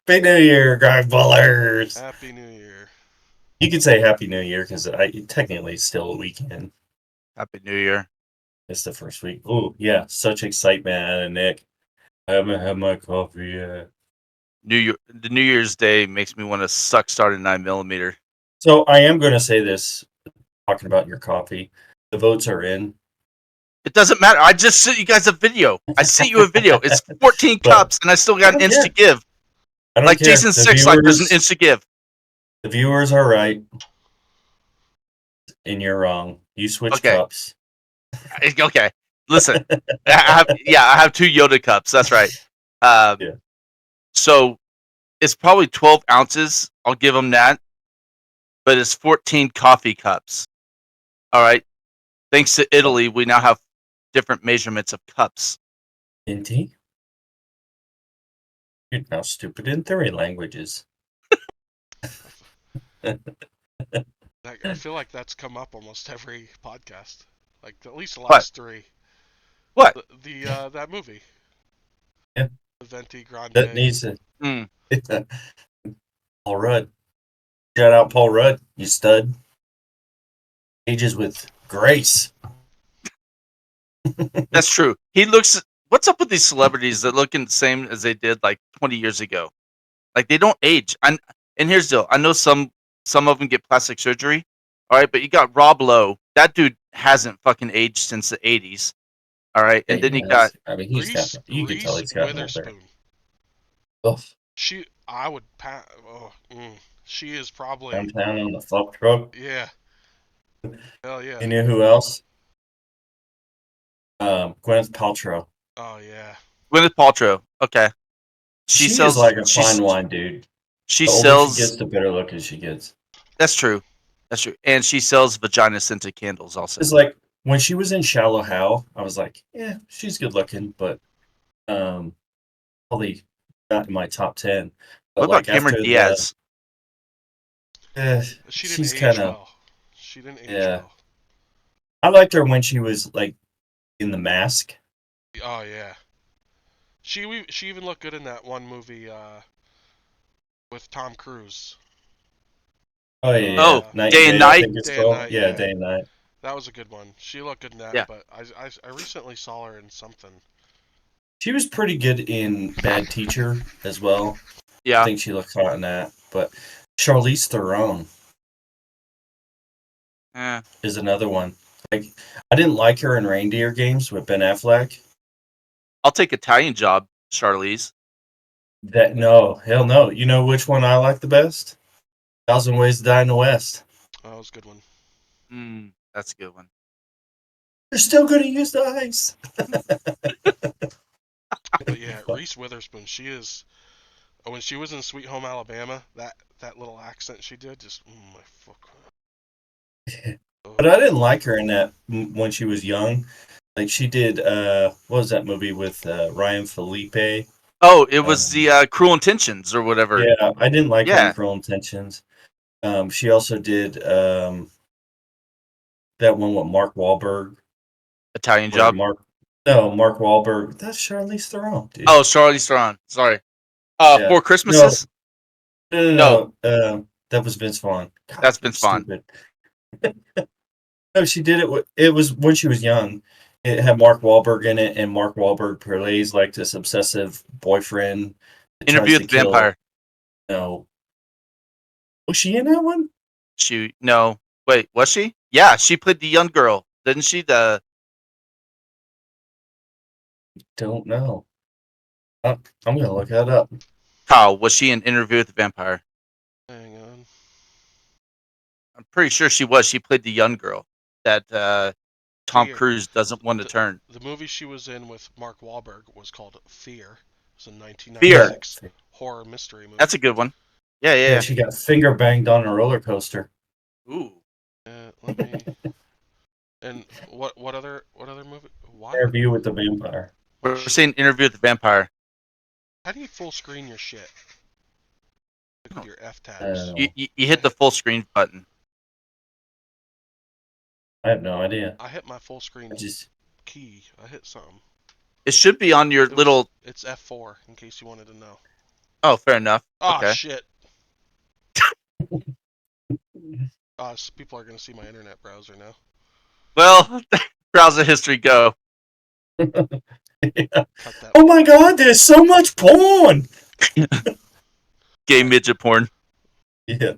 Happy New Year, Grog Ballers. Happy New Year. You could say Happy New Year because I technically it's still a weekend. Happy New Year. It's the first week. Oh yeah, such excitement out of Nick. I haven't had my coffee yet. The New Year's Day makes me want to suck start a 9mm. So I am going to say this, talking about your coffee. The votes are in, It doesn't matter. I just sent you guys a video. I sent you a video. It's 14 but cups, and I still I got an don't inch care. to give. I don't Like care. Jason Six Life, there's an inch to give. The viewers are right, and you're wrong. You switch Okay. cups. Okay. Listen. I have 2 Yoda cups. That's right. Yeah. So it's probably 12 ounces. I'll give them that. But it's 14 coffee cups. All right. Thanks to Italy, we now have different measurements of cups. Inti? You're now stupid in 3 languages. I feel like that's come up almost every podcast. Like at least the What? last 3. What? That movie. Yeah. The Venti Grande. That needs to. Mm. Paul Rudd. Shout out Paul Rudd, you stud. Ages with grace. That's true. He looks. What's up with these celebrities that look the same as they did like 20 years ago? Like they don't age. And here's the deal. I know some of them get plastic surgery. All right, but you got Rob Lowe. That dude hasn't fucking aged since the 80s. All right, and then you got. I mean, he's Reese, got. You can tell he's gotten older. Witherspoon. Oof. I would pat. She is probably. Downtown on the flop truck. Yeah. Hell yeah. You knew who else? Gwyneth Paltrow. Oh yeah. Gwyneth Paltrow. Okay. She sells is like a fine wine, dude. She The older sells. she gets, the better looking she gets. That's true. That's true. And she sells vagina scented candles also. It's like when she was in Shallow Hal, I was like, yeah, she's good looking, but probably not in my top 10. But What about like Cameron after Diaz? She didn't she's age kind of well. She didn't age yeah. well. I liked her when she was like in The Mask. Oh yeah. She even looked good in that one movie with Tom Cruise. Oh yeah, Oh, yeah. Night Day and and Day, I Night? think it's Day and called. Night, Yeah, yeah. Day and Night. That was a good one. She looked good in that, Yeah. but I recently saw her in something. She was pretty good in Bad Teacher as well. I Yeah. think she looked hot in that. But Charlize Theron Eh. is another one. Like I didn't like her in Reindeer Games with Ben Affleck. I'll take Italian Job, Charlize. That no, hell no. You know which one I like the best? Thousand Ways to Die in the West. Oh, that was a good one. That's a good one. They're still going to use the ice. But yeah, Reese Witherspoon. She is. When she was in Sweet Home Alabama, that little accent she did, just my fuck. But I didn't like her in that when she was young. Like she did, what was that movie with Ryan Felipe? Oh, it was the Cruel Intentions or whatever. Yeah, I didn't like her in Yeah. Cruel Intentions. She also did that one with Mark Wahlberg. Italian Where Job. Mark Wahlberg. That's Charlize Theron, dude. Oh, Charlize Theron. Sorry. Yeah. Four Christmases. No. That was Vince Vaughn. God, That's Vince Vaughn. stupid. No, she did it. It was when she was young. It had Mark Wahlberg in it, and Mark Wahlberg plays like this obsessive boyfriend. that Interview tries with to the kill- Vampire. No. Was she in that one? No. Wait, was she? Yeah, she played the young girl, didn't she? Don't know. I'm gonna look that up. Kyle, was she in Interview with the Vampire? Hang on. I'm pretty sure she was. She played the young girl that Tom Fear. Cruise doesn't want to turn. The movie she was in with Mark Wahlberg was called Fear. It was a 1996 horror mystery movie. That's a good one. Yeah. Yeah, she got finger banged on a roller coaster. Ooh. Let me. And what other movie? Why? Interview with the Vampire. We're saying Interview with the Vampire. How do you full screen your shit? Look with your F tabs. You hit the full screen button. I have no idea. I hit my full screen I just key. I hit something. It should be on your little. It's F4 in case you wanted to know. Oh, fair enough. Oh Okay. shit. People are gonna see my internet browser now. Well, browser history go. Yeah. Cut that. Oh my god, there's so much porn. Gay midget porn. Yeah.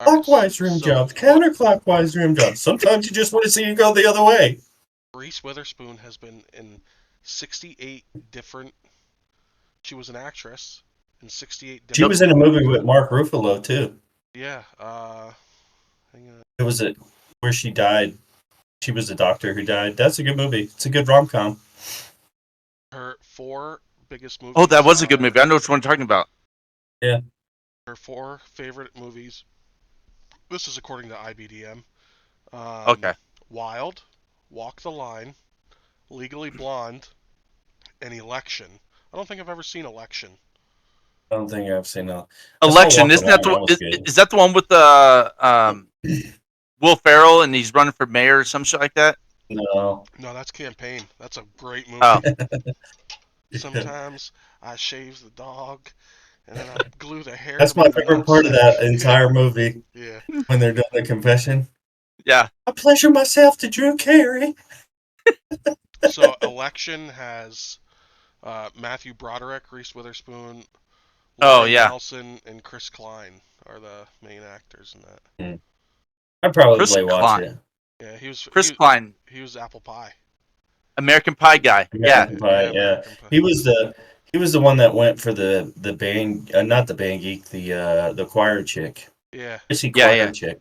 All right, Clockwise rim so jobs, counterclockwise rim jobs. Sometimes you just want to see you go the other way. Reese Witherspoon has been in 68 different. She was an actress in 68 different. She was in a movie with Mark Ruffalo too. Yeah. Hang on. It was where she died. She was a doctor who died. That's a good movie. It's a good rom-com. Her 4 biggest movies. Oh, that was a good are- movie. I know which one you're talking about. Yeah. Her 4 favorite movies. This is according to IBDM. Okay. Wild, Walk the Line, Legally Blonde, and Election. I don't think I've ever seen Election. I don't think I've seen that. Election, isn't that is that the one with the Will Ferrell and he's running for mayor or some shit like that? No. No, that's Campaign. That's a great movie. Oh. Sometimes I shave the dog, and then I glue the hair. That's to my favorite part of that nutsack. entire movie Yeah. when they're doing the confession. Yeah. I pleasure myself to Drew Carey. So Election has Matthew Broderick, Reese Witherspoon, Oh, Lauren yeah. Nelson, and Chris Klein are the main actors in that. I'd probably Chris watch Klein. it. Yeah, Chris Klein, He was Apple Pie. American Pie guy. American Yeah. Pie, yeah. American Pie. He was the one that went for the band, not the band geek, the choir chick. Yeah. Chrissy Yeah, choir yeah. chick.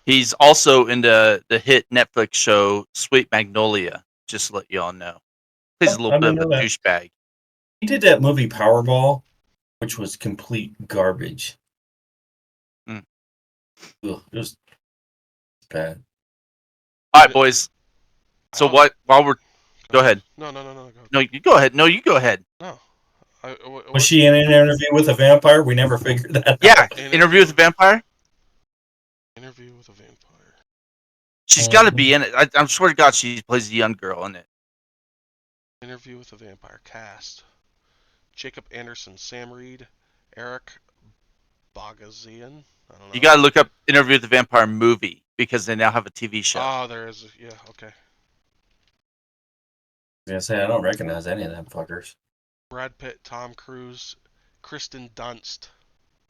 He's also in the hit Netflix show Sweet Magnolia, just to let you all know. Plays a Oh, little I bit of didn't a know that. douchebag. He did that movie Powerball, which was complete garbage. Mm. Ugh, it was bad. All right, boys. So Oh. what? While we're go ahead. No. Go. No, you go ahead. No, you go ahead. No. Was she in an interview with a vampire? We never figured that out. Yeah. Interview with the Vampire. Interview with a Vampire. She's got to be in it. I'm swear to God, she plays the young girl in it. Interview with a Vampire cast. Jacob Anderson, Sam Reed, Eric Bogosian. I don't know. You got to look up Interview with the Vampire movie because they now have a TV show. Oh, there is. Yeah. Okay. I was gonna say I don't recognize any of them fuckers. Brad Pitt, Tom Cruise, Kristen Dunst.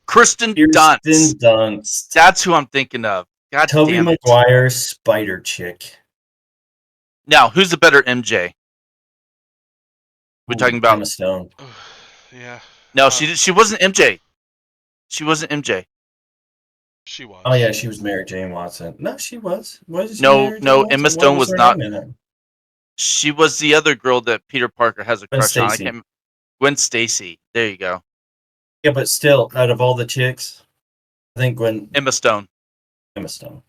Kristen Kirsten Dunst. Dunst. That's who I'm thinking of. God Tobey damn it. Maguire, Spider Chick. Now, who's the better MJ? We're talking about. Emma Stone. Yeah. No, she wasn't MJ. She wasn't MJ. She was. Oh yeah, she was Mary Jane Watson. No, she was. Was she No, Mary Jane no, Watson? Emma What Stone was her not. name in it? She was the other girl that Peter Parker has a Gwen crush on. I Stacy. can't. Gwen Stacy. There you go. Yeah, but still, out of all the chicks, I think Emma Stone. Emma Stone.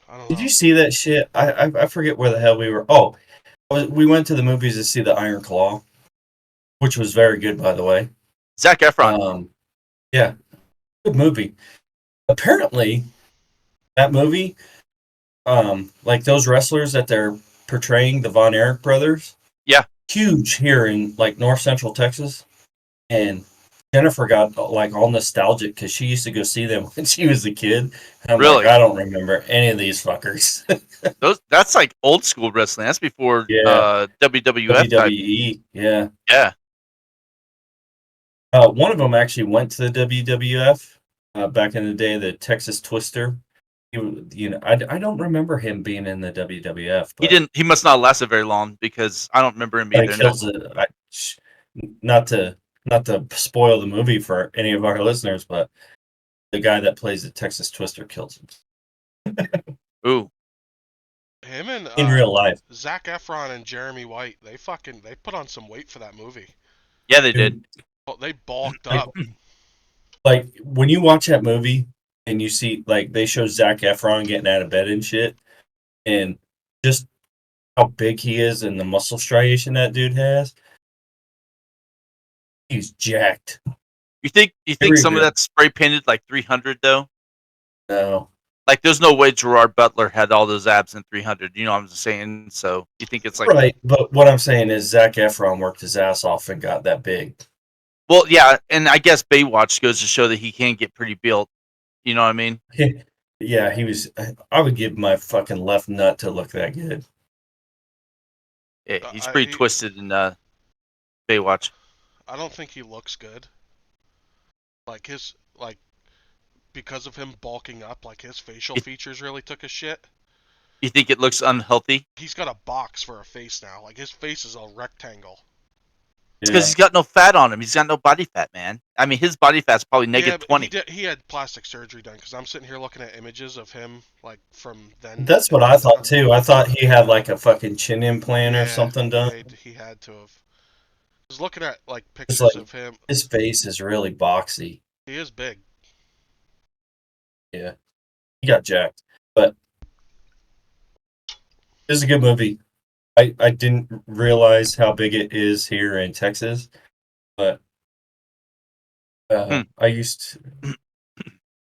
I don't Did know. you see that shit? I forget where the hell we were. Oh, we went to the movies to see the Iron Claw, which was very good, by the way. Zac Efron. Yeah, good movie. Apparently, that movie, like those wrestlers that they're portraying, the Von Erich brothers. Yeah. Huge here in like North Central Texas, and Jennifer got like all nostalgic because she used to go see them when she was a kid. And I'm Really? like, I don't remember any of these fuckers. That's like old school wrestling. That's before Yeah. WWF. type. WWE, yeah. Yeah. One of them actually went to the WWF back in the day, the Texas Twister. I don't remember him being in the WWF. He But didn't. He must not have lasted very long because I don't remember him he either. kills it. Not to spoil the movie for any of our listeners, but the guy that plays the Texas Twister kills him Ooh. Him and in real life. Zac Efron and Jeremy White. They put on some weight for that movie. Yeah, they did. Well, they bulked Like- up. Like when you watch that movie and you see like they show Zac Efron getting out of bed and shit, and just how big he is and the muscle striation that dude has, he's jacked. You think Very some of good. that spray painted like 300 though? No, Like there's no way Gerard Butler had all those abs in 300. You know what I'm saying? So you think it's like right. But what I'm saying is Zac Efron worked his ass off and got that big. Well, yeah, and I guess Baywatch goes to show that he can get pretty built. You know what I mean? Yeah, he was. I would give my fucking left nut to look that good. Yeah, he's pretty twisted in Baywatch. I don't think he looks good. Like because of him bulking up, like his facial features really took a shit. You think it looks unhealthy? He's got a box for a face now. Like his face is a rectangle. It's because he's got no fat on him. He's got no body fat, man. I mean, his body fat's probably negative 20. He had plastic surgery done because I'm sitting here looking at images of him like from then. That's what I thought too. I thought he had like a fucking chin implant or something done. He had to have. I was looking at like pictures of him. His face is really boxy. He is big. Yeah, he got jacked, but it's a good movie. I didn't realize how big it is here in Texas, but I used to,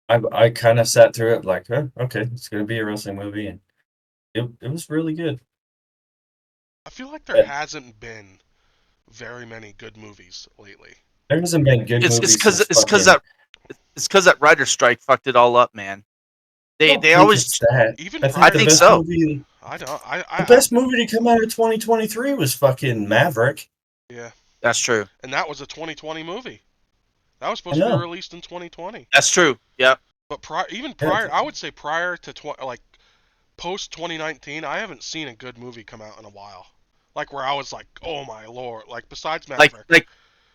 I kind of sat through it like, oh, okay, it's gonna be a wrestling movie, and it was really good. I feel like there hasn't been very many good movies lately. There hasn't been good movies. It's because that writer strike fucked it all up, man. They always even I think so. Movie, I don't. The best movie to come out of 2023 was fucking Maverick. Yeah, that's true. And that was a 2020 movie. That was supposed to be released in 2020. That's true. Yep. But prior, I would say prior to like post 2019, I haven't seen a good movie come out in a while. Like where I was like, oh my lord! Like besides Maverick,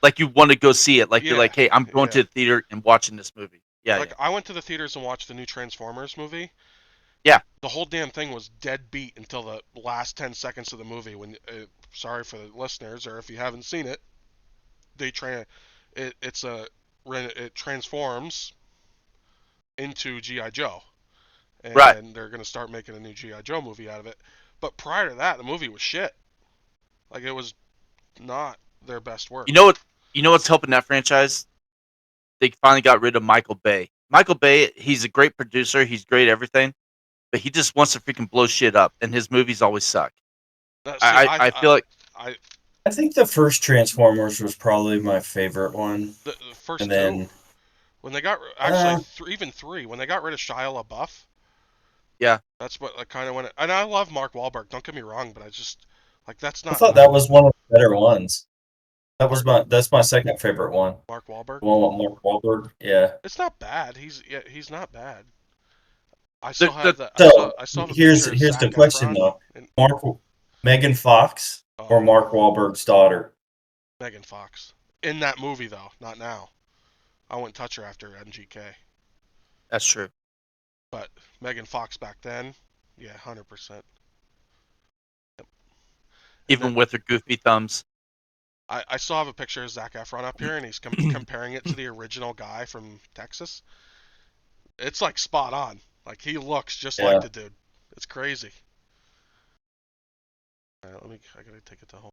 like you want to go see it. Like you're like, hey, I'm going to the theater and watching this movie. Yeah. Like I went to the theaters and watched the new Transformers movie. Yeah. The whole damn thing was dead beat until the last 10 seconds of the movie. When sorry for the listeners, or if you haven't seen it, it transforms into G.I. Joe, and they're gonna start making a new G.I. Joe movie out of it. But prior to that, the movie was shit. Like it was not their best work. You know what's helping that franchise? They finally got rid of Michael Bay. Michael Bay, he's a great producer. He's great at everything, but he just wants to freaking blow shit up, and his movies always suck. I feel like I think the first Transformers was probably my favorite one. The first and then, two, when they got even three, when they got rid of Shia LaBeouf. Yeah, that's what kind of went. And I love Mark Wahlberg. Don't get me wrong, but I just like that's not. I thought that was one of the better ones. That's my second favorite one. Mark Wahlberg. The one with Mark Wahlberg. Yeah. It's not bad. He's not bad. I still have that. Here's the question though. Megan Fox or Mark Wahlberg's daughter? Megan Fox. In that movie though, not now. I wouldn't touch her after MGK. That's true. But Megan Fox back then, yeah, 100%. Yep. Even with her goofy thumbs. I still have a picture of Zac Efron up here, and he's comparing it to the original guy from Texas. It's like spot on. Like he looks just like the dude. It's crazy. I gotta take it to home.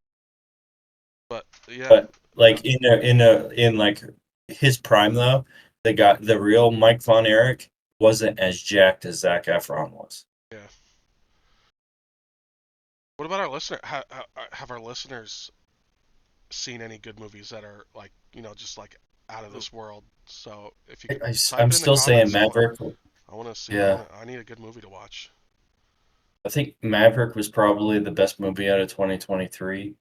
But yeah. But like in like his prime though, they got the real Mike Von Erich wasn't as jacked as Zac Efron was. Yeah. What about our listener? Have our listeners seen any good movies that are like just like out of this world? So if you I'm still saying Maverick. I want to see. Yeah. I need a good movie to watch. I think Maverick was probably the best movie out of 2023.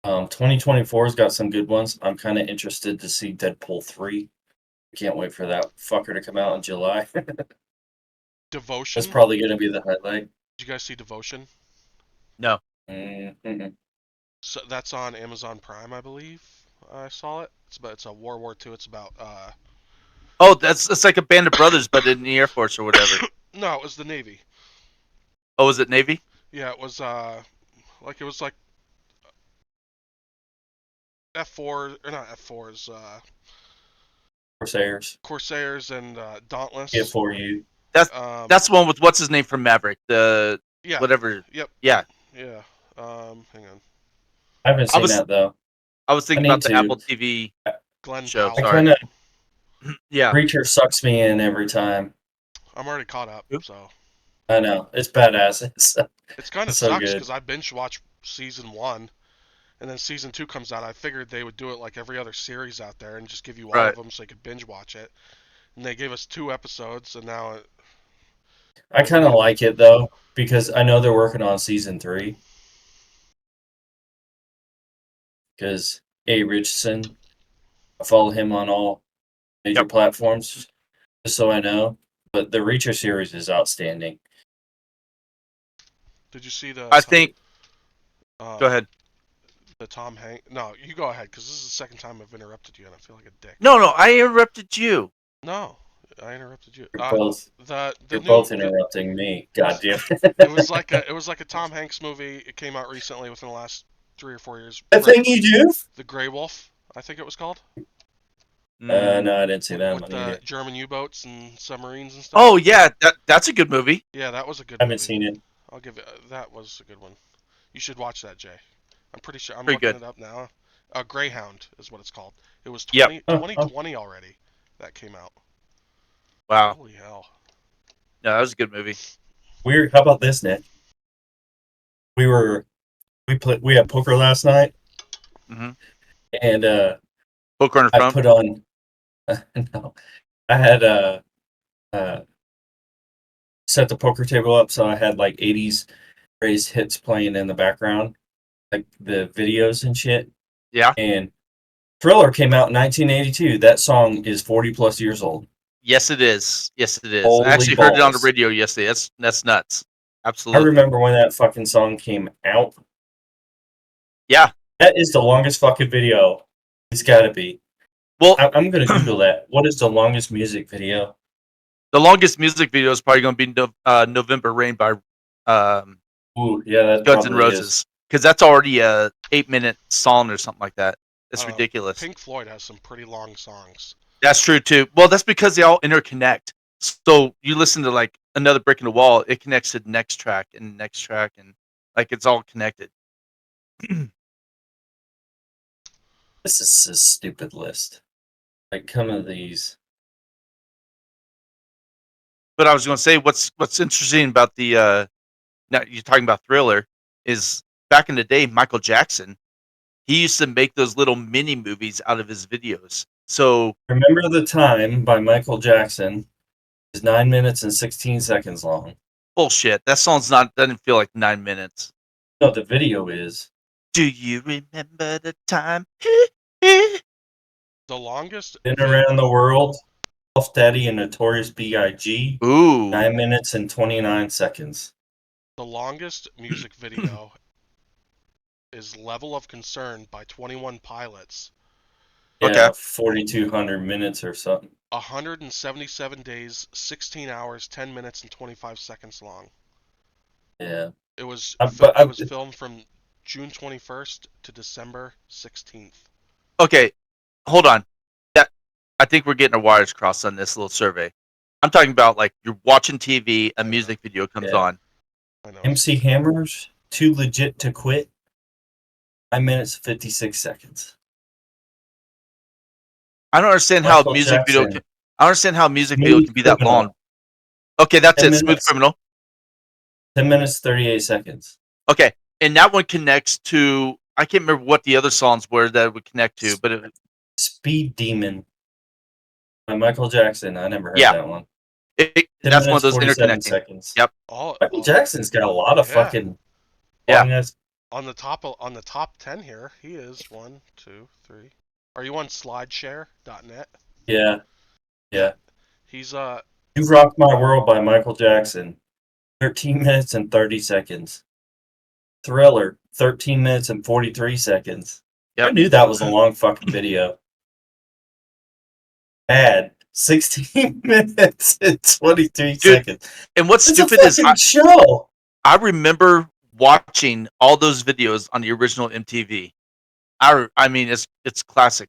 2024's got some good ones. I'm kind of interested to see Deadpool 3. I can't wait for that fucker to come out in July. Devotion. That's probably going to be the highlight. Did you guys see Devotion? No. Mm-hmm. So that's on Amazon Prime, I believe. I saw it. It's a World War II. It's about. Oh, it's like a band of brothers, but in the Air Force or whatever. No, it was the Navy. Oh, was it Navy? Yeah, it was like F4 or not F4s. Corsairs and Dauntless. Yeah, for you. That's the one with what's his name from Maverick. Whatever. Yep. Yeah. Yeah. Hang on. I haven't seen that though. I was thinking about the Apple TV Glenn show. Powell. Sorry. Yeah. Preacher sucks me in every time. I'm already caught up, so. I know it's badass. It's kind of sucks because I binge watched season 1, and then season 2 comes out. I figured they would do it like every other series out there and just give you all Right. of them so you could binge watch it. And they gave us 2 episodes, and now I kind of like it though because I know they're working on season 3. Because A. Richardson, I follow him on all major platforms, just so I know. But the Reacher series is outstanding. did you see the? I think. Go ahead. The Tom Hanks. No, you go ahead because this is the second time I've interrupted you, and I feel like a dick. No, I interrupted you. No, I interrupted you. You're both The you're new, both interrupting me. God damn it. It was like a Tom Hanks movie. It came out recently within the last 3 or 4 years. That thing you do? The Grey Wolf, I think it was called. No, I didn't see that With one the either. German U-boats and submarines and stuff. Oh yeah, that's a good movie. Yeah, that was a good I movie. haven't seen it. I'll give it. That was a good one. You should watch that, Jay. I'm pretty sure. I'm Pretty looking good. it up now. Greyhound is what it's called. It was Yep. 2020 already. That came out. Wow. Holy hell. No, that was a good movie. Weird. How about this, Nick? We had poker last night, Mhm. and Poker on the I front. put on. No, I had set the poker table up so I had like 80s greatest hits playing in the background, like the videos and shit. Yeah. And Thriller came out in 1982. That song is 40 plus years old. Yes, it is. Yes, it is. Holy I actually heard it on the balls. radio yesterday. That's nuts. I Absolutely. remember when that fucking song came out. Yeah. That is the longest fucking video. It's got to be. Well, I'm going to Google that. What is the longest music video? the longest music video is probably going to be November Rain by Ooh, yeah, that Guns N' probably is. Roses, because that's already a 8-minute song or something like that. It's I don't know. ridiculous. Pink Floyd has some pretty long songs. That's true too. Well, that's because they all interconnect. So you listen to like Another Brick in the Wall, it connects to the next track and the next track, and like it's all connected. This is a stupid list. Like, some of these. But I was going to say, what's interesting about the now you're talking about Thriller is back in the day, Michael Jackson, he used to make those little mini movies out of his videos. So Remember the Time by Michael Jackson is 9 minutes and 16 seconds long. bullshit. That song's doesn't feel like 9 minutes. No, the video is. Do you remember the time? The longest. Been Around the World, Puff Daddy and Notorious B.I.G. Ooh. 9 minutes and 29 seconds. The longest music video is Level of Concern by 21 Pilots. Yeah, Okay. 4,200 minutes or something. 177 days, 16 hours, 10 minutes, and 25 seconds long. Yeah. It was but it was filmed from June 21st to December 16th. Okay, hold on. I think we're getting our wires crossed on this little survey. I'm talking about like you're watching TV, a music video comes on. I know. MC Hammer's Too Legit to Quit. 9 minutes 56 seconds. I don't understand how Michael music video. Jackson. I don't understand how music video Smooth can be that Criminal. long. Okay, that's 10 it. Smooth minutes. Criminal. 10 minutes 38 seconds. Okay, and that one connects to. I can't remember what the other songs were that it would connect to, but Speed Demon by Michael Jackson. I never heard Yeah. that one. 10 minutes, that's one of those 47 interconnecting. seconds. Yep. Michael Jackson's got a lot of Yeah. fucking Yeah. long-ass- On the top 10 here, he is 1, 2, 3. Are you on slideshare.net? Yeah. Yeah. He's You Rock My World by Michael Jackson. 13 minutes and 30 seconds. Thriller. 13 minutes and 43 seconds. Yep. I knew that was a long fucking video. Bad. 16 minutes and 23 seconds. And what's It's stupid a is fucking show. I remember watching all those videos on the original MTV. I mean, it's classic.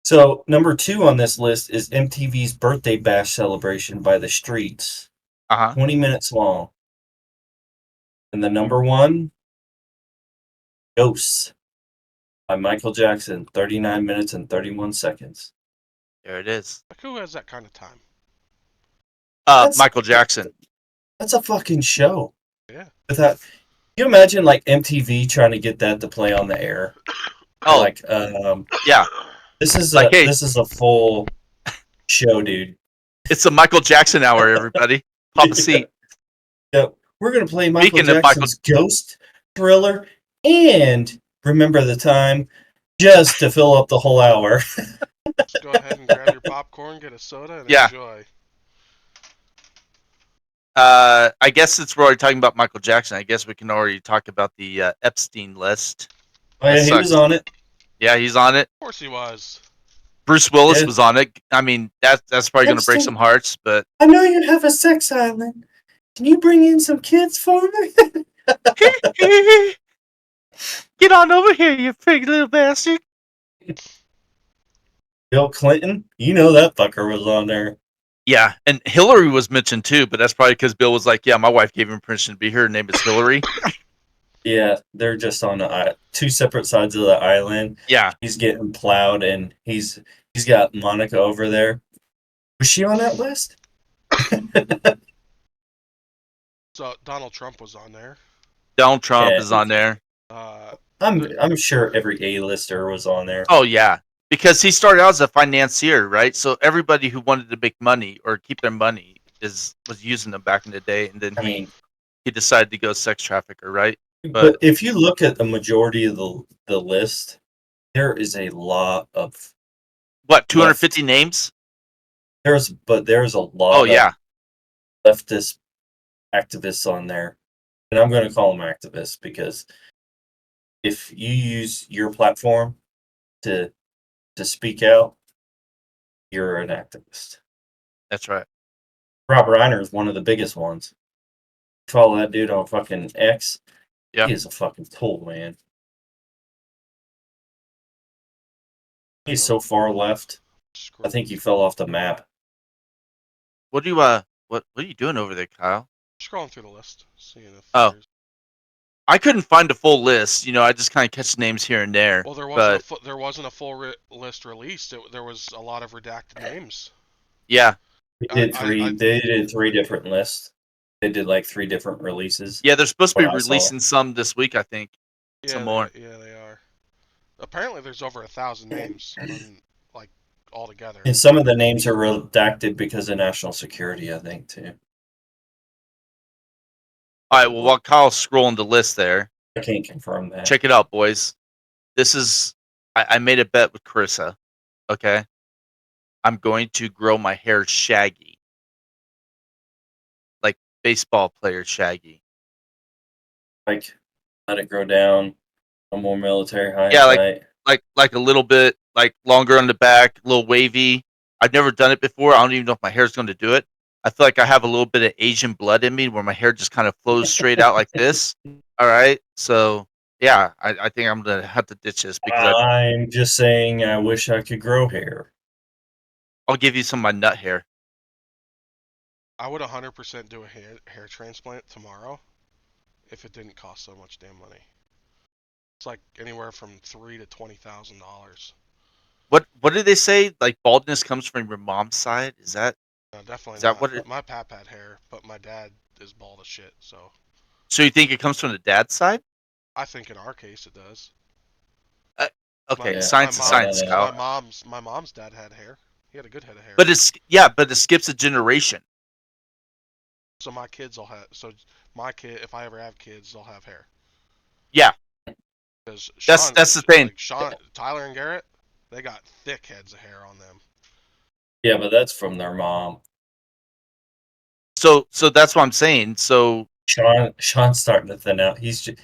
So, number 2 on this list is MTV's Birthday Bash celebration by The Streets. 20 minutes long. And the number 1, Ghosts by Michael Jackson. 39 minutes and 31 seconds. There it is. like, who has that kind of time? That's- Michael Jackson. That's a fucking show. Yeah. Without, you imagine like MTV trying to get that to play on the air? Oh, Like, yeah. this is Like, hey, a full show, dude. it's a Michael Jackson hour, everybody. Pop a seat. Yeah, we're gonna play Michael Speaking of Michael, Jackson's Ghost, Thriller, and Remember the Time, just to fill up the whole hour. Just go ahead and grab your popcorn, get a soda, and Yeah. enjoy. I guess since we're already talking about Michael Jackson, I guess we can already talk about the Epstein list. Oh, yeah, That he sucks. was on it. Yeah, he's on it. Of course he was. Bruce Willis Yeah. was on it. I mean, that's probably going to break Epstein. some hearts, but I know you have a sex island. Can you bring in some kids for me? get on over here, you pretty little bastard. Bill Clinton, you know that fucker was on there. Yeah, and Hillary was mentioned too, but that's probably because Bill was like, "Yeah, my wife gave him permission to be here. Her name is Hillary." Yeah, they're just on two separate sides of the island. Yeah, He's getting plowed, and he's got Monica over there. Was she on that list? So Donald Trump was on there. Donald Trump Yeah. is on there. I'm sure every A-lister was on there. Oh yeah, because he started out as a financier, right? So everybody who wanted to make money or keep their money was using them back in the day, and then I mean, he decided to go sex trafficker, right? but if you look at the majority of the list, there is a lot of What, 250 names? there's a lot Oh of yeah, leftist activists on there. And I'm going to call them activists because if you use your platform to speak out, you're an activist. that's right. Rob Reiner is one of the biggest ones. Follow that dude on fucking X. Yeah. He is a fucking tool, man. He's so far left. I think he fell off the map. What do you what are you doing over there, Kyle? Scrolling through the list, seeing if Oh. there's... I couldn't find a full list. I just kind of catch names here and there. Well, there wasn't a full list released. There was a lot of redacted names. Yeah, They did three different lists. They did like 3 different releases. yeah, they're supposed to be Well, I saw releasing some this week, I think. Yeah, Some more. They are. Apparently, there's over 1,000 names, like all together. And some of the names are redacted because of national security, I think, too. All right, well, while Kyle's scrolling the list there, I can't confirm that. check it out, boys. This is I made a bet with Carissa. Okay, I'm going to grow my hair shaggy, like baseball player shaggy. Like, let it grow down. No more military high. Yeah, like a little bit like longer on the back, a little wavy. I've never done it before. I don't even know if my hair's going to do it. I feel like I have a little bit of Asian blood in me where my hair just kind of flows straight out like this. All right. So, yeah, I think I'm going to have to ditch this because I'm just saying I wish I could grow hair. I'll give you some of my nut hair. I would 100% do a hair transplant tomorrow if it didn't cost so much damn money. It's like anywhere from $3,000 to $20,000. What did they say? Like baldness comes from your mom's side? Is that No, definitely Is that not. what it- My pap had hair, but my dad is bald as shit. So so? You think it comes from the dad's side? I think in our case it does. Okay, My- science is my science, mom- Kyle. My mom's dad had hair. He had a good head of hair. But it skips a generation. So my kids will have. So my kid, if I ever have kids, they'll have hair. Yeah. Because That's the thing. Like Tyler and Garrett, they got thick heads of hair on them. Yeah, but that's from their mom. So that's what I'm saying. So Sean's starting to thin out. He's just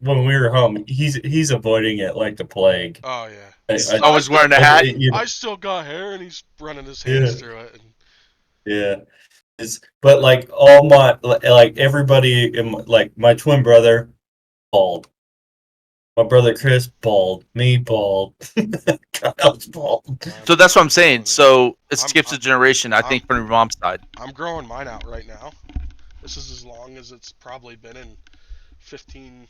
when we were home, he's avoiding it like the plague. Oh yeah. he's always wearing a hat. I still got hair, and he's running his hands Yeah. through it. And Yeah, but like all my like everybody in like my twin brother, bald. My brother Chris, bald. Me, bald. Kyle's bald. So that's what I'm saying. So it I'm- skips a generation, I think, from your mom's side. I'm growing mine out right now. This is as long as it's probably been in 15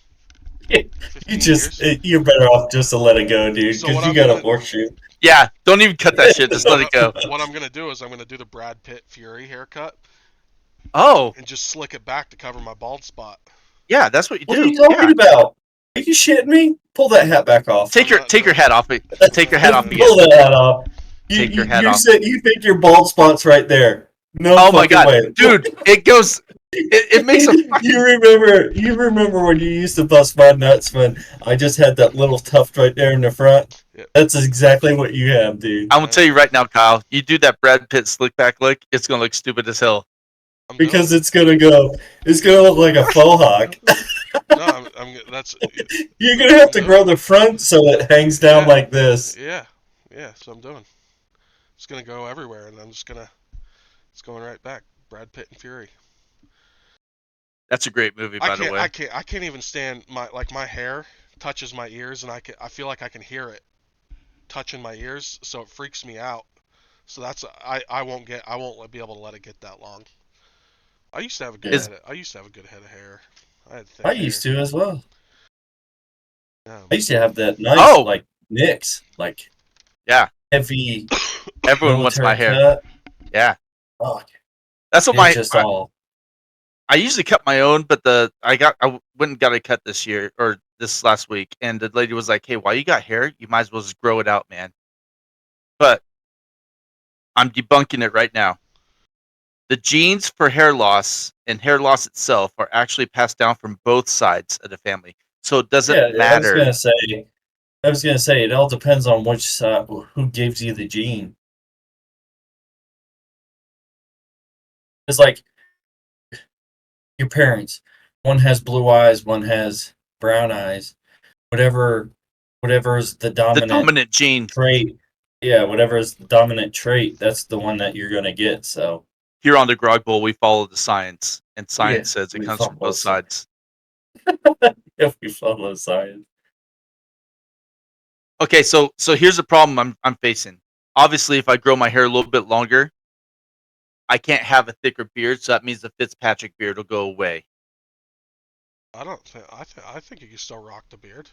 You just you're better off just to let it go, dude, So because what you I'm got a gonna- horseshoe. Yeah, don't even cut that shit. Just let it go. What I'm gonna do is I'm gonna do the Brad Pitt Fury haircut Oh, and just slick it back to cover my bald spot. Yeah, that's what you What do. are you talking Yeah. about? Are you shitting me? Pull that hat back off. Take your hat off. Take your hat off again. Pull that hat off. Take your hat You off. said you think your bald spot's right there. No Oh my fucking god, way. dude! It goes. It makes a. You remember when you used to bust my nuts when I just had that little tuft right there in the front? Yep. That's exactly what you have, dude. I'm gonna tell you right now, Kyle. You do that Brad Pitt slick back look, it's gonna look stupid as hell. Because it's gonna look like a faux hawk. No, that's. You're gonna have to grow the front so it hangs down Yeah. like this. Yeah, so I'm doing. It's gonna go everywhere, and I'm just gonna. It's going right back. Brad Pitt and Fury. That's a great movie, by the way. I can't even stand my hair touches my ears, and I feel like I can hear it touching my ears, so it freaks me out. So that's I won't be able to let it get that long. I used to have a good head. I used to have a good head of hair. I used to as well. Yeah. I used to have that nice like Knicks, like heavy. Everyone wants my hair. Cut. Yeah. Oh, that's what I usually cut my own, but I went and got a cut this year or this last week, and the lady was like, "Hey, why you got hair? You might as well just grow it out, man." But I'm debunking it right now. The genes for hair loss and hair loss itself are actually passed down from both sides of the family, so it doesn't matter. I was gonna say it all depends on which side, who gives you the gene. It's like your parents. One has blue eyes, one has brown eyes. Whatever is the dominant gene trait. Yeah, whatever is the dominant trait, that's the one that you're gonna get. So here on the Grog Bowl, we follow the science, and science says it comes from both sides. If we follow science. Okay, so here's the problem I'm facing. Obviously, if I grow my hair a little bit longer, I can't have a thicker beard, so that means the Fitzpatrick beard will go away. I don't think. I think you can still rock the beard.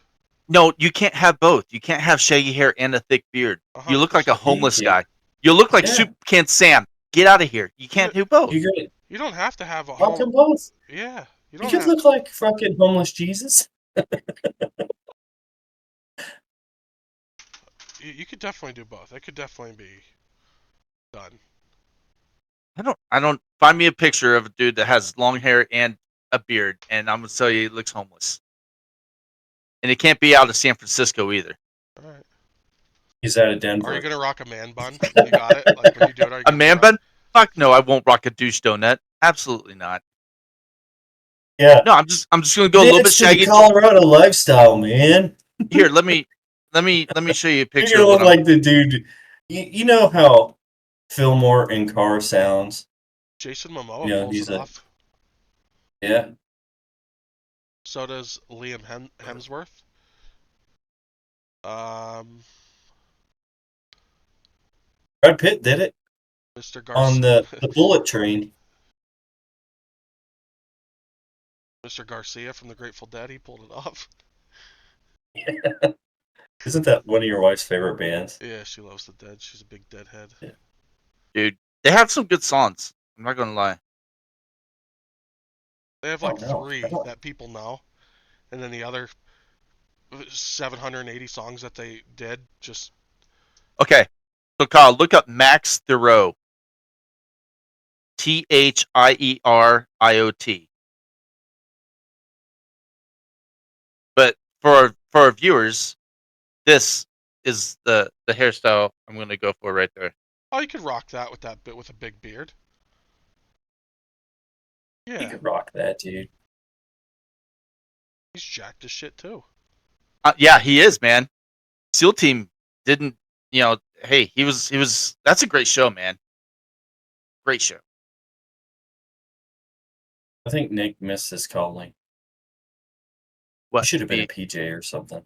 No, you can't have both. You can't have shaggy hair and a thick beard. 100%. You look like a homeless guy. You look like Soup Can Sam. Get out of here. You can't do both. You don't have to have a both. Yeah. You could look like fucking homeless Jesus. You could definitely do both. It could definitely be done. I don't find me a picture of a dude that has long hair and a beard, and I'm gonna tell you, he looks homeless. And it can't be out of San Francisco either. All right. He's out of Denver. Are you gonna rock a man bun? You got it. Like when you do it, a man bun? Fuck no, I won't rock a douche donut. Absolutely not. Yeah. No, I'm just gonna go a little bit shaggy. The Colorado lifestyle, man. Here, let me show you a picture. You look like the dude. You know how Fillmore in Car sounds. Jason Momoa pulls it off. Yeah. So does Liam Hemsworth. Brad Pitt did it. Mr. Garcia. On the bullet train. Mr. Garcia from the Grateful Dead, he pulled it off. Yeah. Isn't that one of your wife's favorite bands? Yeah, she loves the Dead. She's a big Deadhead. Yeah. Dude, they have some good songs. I'm not gonna lie. They have like 3 that people know, and then the other 780 songs that they did just. Okay, so Kyle, look up Max Thieriot. Thieeriot. But for our viewers, this is the hairstyle I'm gonna go for right there. Oh, you could rock that with a big beard. Yeah. You could rock that, dude. He's jacked as shit too. Yeah, he is, man. SEAL Team didn't, hey, he was. That's a great show, man. Great show. I think Nick missed his calling. What? He should have been a PJ or something.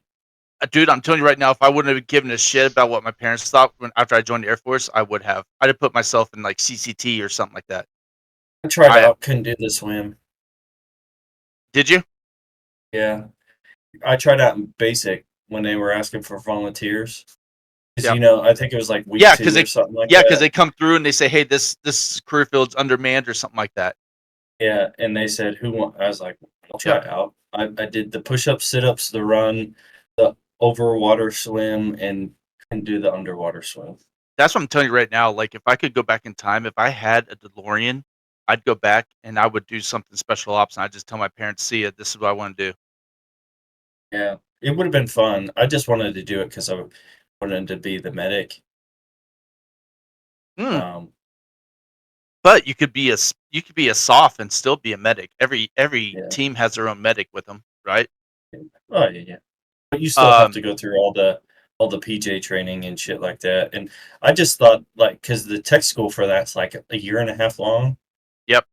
Dude, I'm telling you right now, if I wouldn't have given a shit about what my parents thought after I joined the Air Force, I would have. I'd have put myself in like CCT or something like that. I tried out, couldn't do the swim. Did you? Yeah. I tried out in basic when they were asking for volunteers. Because, I think it was like week 2 or something like that. Yeah, because they come through and they say, hey, this career field's undermanned or something like that. Yeah, and they said, "Who want?" I was like, "I'll try it out." I did the push-ups, sit-ups, the run, the overwater swim, and do the underwater swim. That's what I'm telling you right now. Like, if I could go back in time, if I had a DeLorean, I'd go back and I would do something special ops, and I'd just tell my parents, "See it. This is what I want to do." Yeah, it would have been fun. I just wanted to do it because I wanted to be the medic. Mm, Um, but you could be a soft and still be a medic. Every yeah. team has their own medic with them, right? Oh yeah, yeah. But you still have Um, to go through all the PJ training and shit like that. And I just thought like because the tech school for that's like a year and a half long, yep.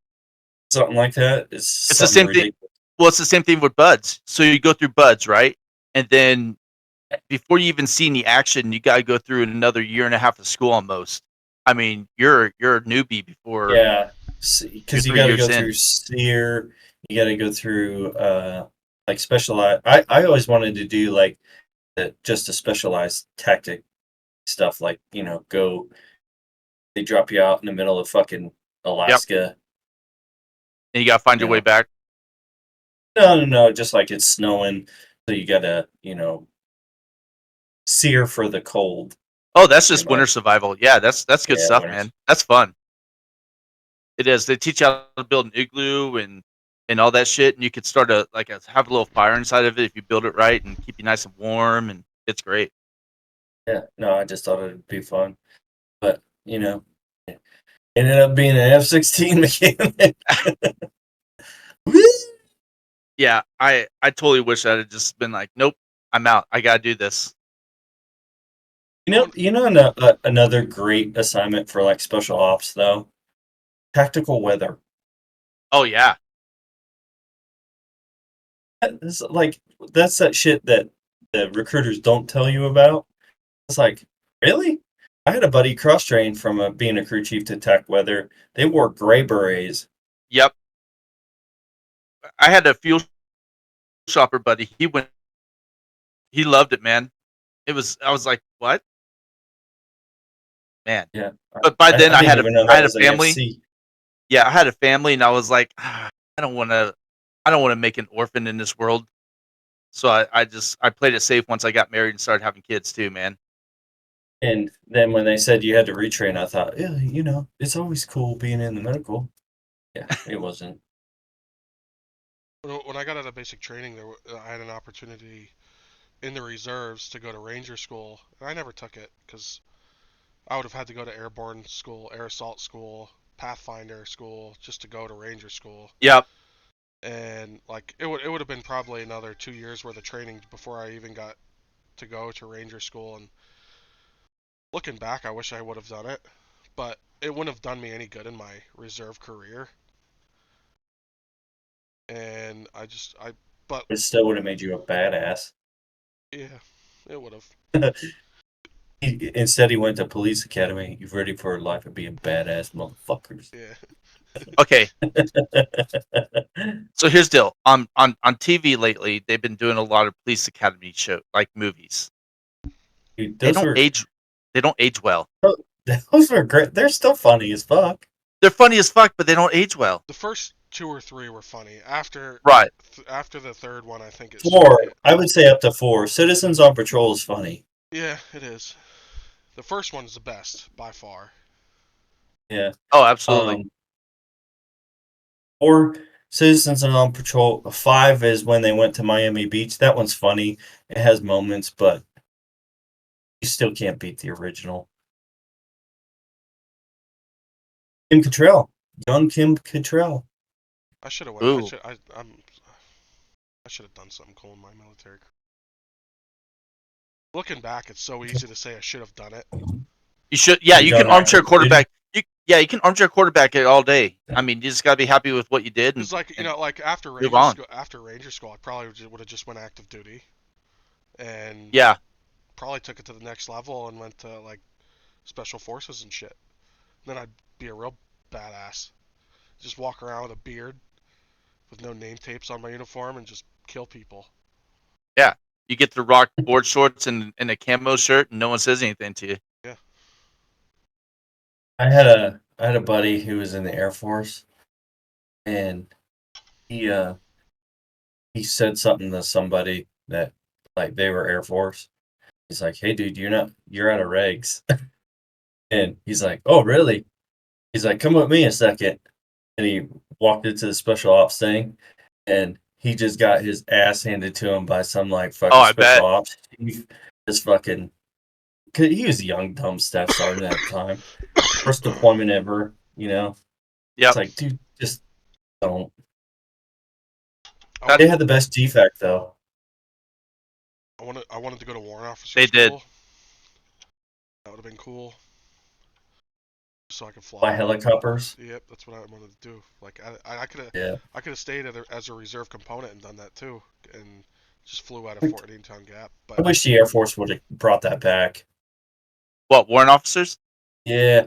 something like that. It's It's the something same thing. ridiculous. Well, it's the same thing with buds. So you go through buds, right? And then before you even see any action, you gotta go through another year and a half of school almost. I mean, you're a newbie before Yeah, you're because you 3 got to years go in. through SEER, you got to go through like specialized. I always wanted to do like just a specialized tactic stuff, like go they drop you out in the middle of fucking Yep. Alaska. And you gotta find You your way know, back. no, just like it's snowing, so you gotta SEER for the cold, Oh, that's pretty just winter much. survival. Yeah, that's good Yeah, stuff, winners. man. That's fun. It is. They teach you how to build an igloo and all that shit, and you could start have a little fire inside of it if you build it right and keep you nice and warm, and it's great. Yeah, no, I just thought it'd be fun, but it ended up being an F-16 mechanic. Yeah, I totally wish I'd have just been like, nope, I'm out. I gotta do this. Well, Another great assignment for like special ops though, tactical weather. Oh yeah, Like that's that shit that the recruiters don't tell you about. It's like, really? I had a buddy cross train from being a crew chief to TAC weather. They wore gray berets. yep. I had a fuel shopper buddy. He loved it, man. I was like, what, man? Yeah, But by then I didn't even know I that had a was an family. FC. Yeah, I had a family, and I was like, I don't want to make an orphan in this world. So I played it safe once I got married and started having kids too, man. And then when they said you had to retrain, I thought, yeah, it's always cool being in the medical. Yeah, it wasn't. when I got out of basic training, I had an opportunity in the reserves to go to Ranger School, and I never took it because I would have had to go to airborne school, air assault school, Pathfinder school just to go to Ranger School. Yep. And like it would have been probably another 2 years worth of training before I even got to go to Ranger School. And looking back, I wish I would have done it, but it wouldn't have done me any good in my reserve career. And but It still would have made you a badass. yeah, it would have. Instead, he went to police academy. You ready for life of being badass motherfuckers? Yeah. Okay. So here's the deal. On TV lately, they've been doing a lot of police academy movies. Dude, They don't age. They don't age well. those were great. They're still funny as fuck. They're funny as fuck, but they don't age well. The first two or three were funny. After Right. after the third one, I think it's Four, I would say up to four. Citizens on Patrol is funny. Yeah, it is. The first one's the best by far. Yeah. Oh, absolutely. Or Citizens on Patrol. Five is when they went to Miami Beach. That one's funny. It has moments, but you still can't beat the original. Kim Cattrall, young Kim Cattrall. I should have went. Ooh. I should have done something cool in my military. Looking back, it's so easy to say I should have done it. You should. Yeah, you can done armchair active duty? quarterback. You can armchair quarterback it all day. I mean, you just gotta be happy with what you did. It's like like after move on. Ranger School, I probably would have just went active duty, and Yeah. probably took it to the next level and went to like special forces and shit. Then I'd be a real badass. Just walk around with a beard, with no name tapes on my uniform, and just kill people. Yeah. You get to rock board shorts and a camo shirt, and no one says anything to you. Yeah. I had a buddy who was in the Air Force, and he he said something to somebody that like they were Air Force. He's like, "Hey, dude, you're out of regs," and he's like, "Oh, really?" He's like, "Come with me a second," and he walked into the special ops thing, and he just got his ass handed to him by some like Oh, fucking I bet. special ops chief. Just fucking, cause he was a young dumb staff sergeant at the time, first deployment ever. It's Yep. like, dude, just don't. I They wanted, had the best defect though. I wanted to go to warrant officer They did. school. That would have been cool. So I could By fly. helicopters. Yep, that's what I wanted to do. Like I Yeah. could have stayed as a reserve component and done that too, and just flew out of I Fort Eatontown Gap. I But wish the Air Force would have brought that back. What, warrant officers? Yeah.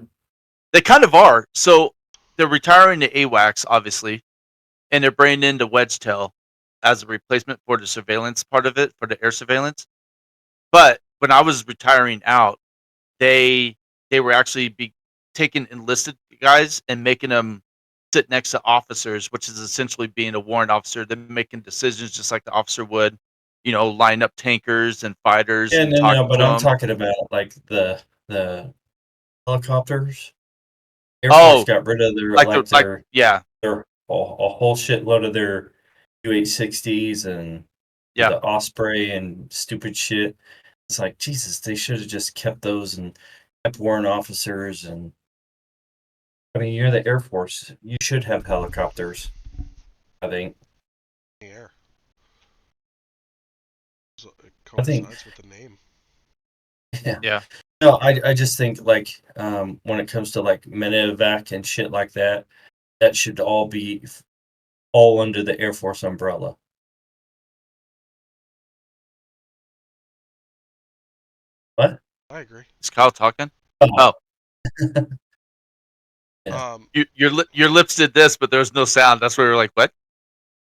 They kind of are. So they're retiring the AWACS, obviously, and they're bringing in the Wedgetail as a replacement for the surveillance part of it, for the air surveillance. But when I was retiring out, they were actually taking enlisted guys and making them sit next to officers, which is essentially being a warrant officer. They're making decisions just like the officer would, line up tankers and fighters Yeah, and no, talking but to I'm them. talking about like the helicopters. Air Force Oh, got rid of their like the like like their yeah, their a whole shitload of their UH-60s and yeah. the Osprey and stupid shit. It's like Jesus, they should have just kept those and kept warrant officers. And I mean, you're the Air Force, you should have helicopters. I think. in the air, so it I think. coincides with the name. Yeah. Yeah. No, I just think like when it comes to like medevac and shit like that, that should all be all under the Air Force umbrella. What? I agree. Is Kyle talking? Oh, Oh, Yeah. your lips did this, but there was no sound. That's where we were like, what?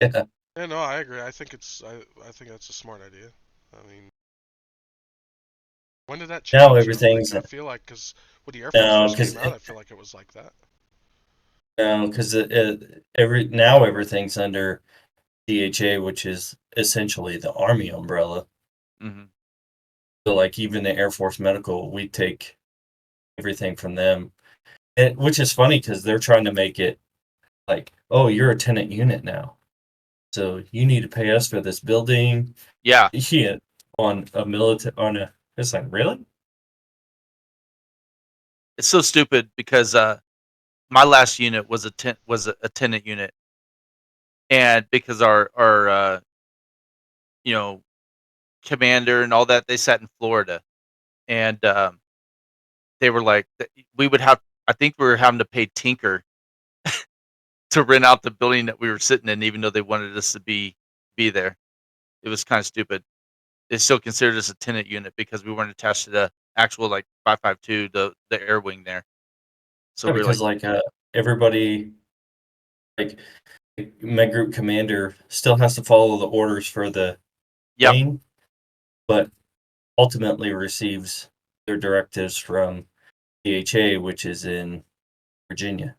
yeah. Yeah, no, I agree. I think that's a smart idea. I mean, when did that change Now though? Like, everything's I feel like because when the Air Force no, first because came out, I feel like it was like that. no, because everything's under DHA, which is essentially the Army umbrella. Hmm. So like even the Air Force Medical, we take everything from them, and which is funny because they're trying to make it like, oh, you're a tenant unit now, so you need to pay us for this building. Yeah. Yeah, on a military on a. It's like really. It's so stupid because my last unit was a tenant unit, and because our you know commander and all that, they sat in Florida, and they were like we would have. I think we were having to pay Tinker to rent out the building that we were sitting in, even though they wanted us to be there. It was kind of stupid. They still considered us a tenant unit because we weren't attached to the actual like 552, the air wing there. So Yeah, we were like, because like everybody like my group commander still has to follow the orders for the yep, wing, but ultimately receives their directives from DHA, which is in Virginia.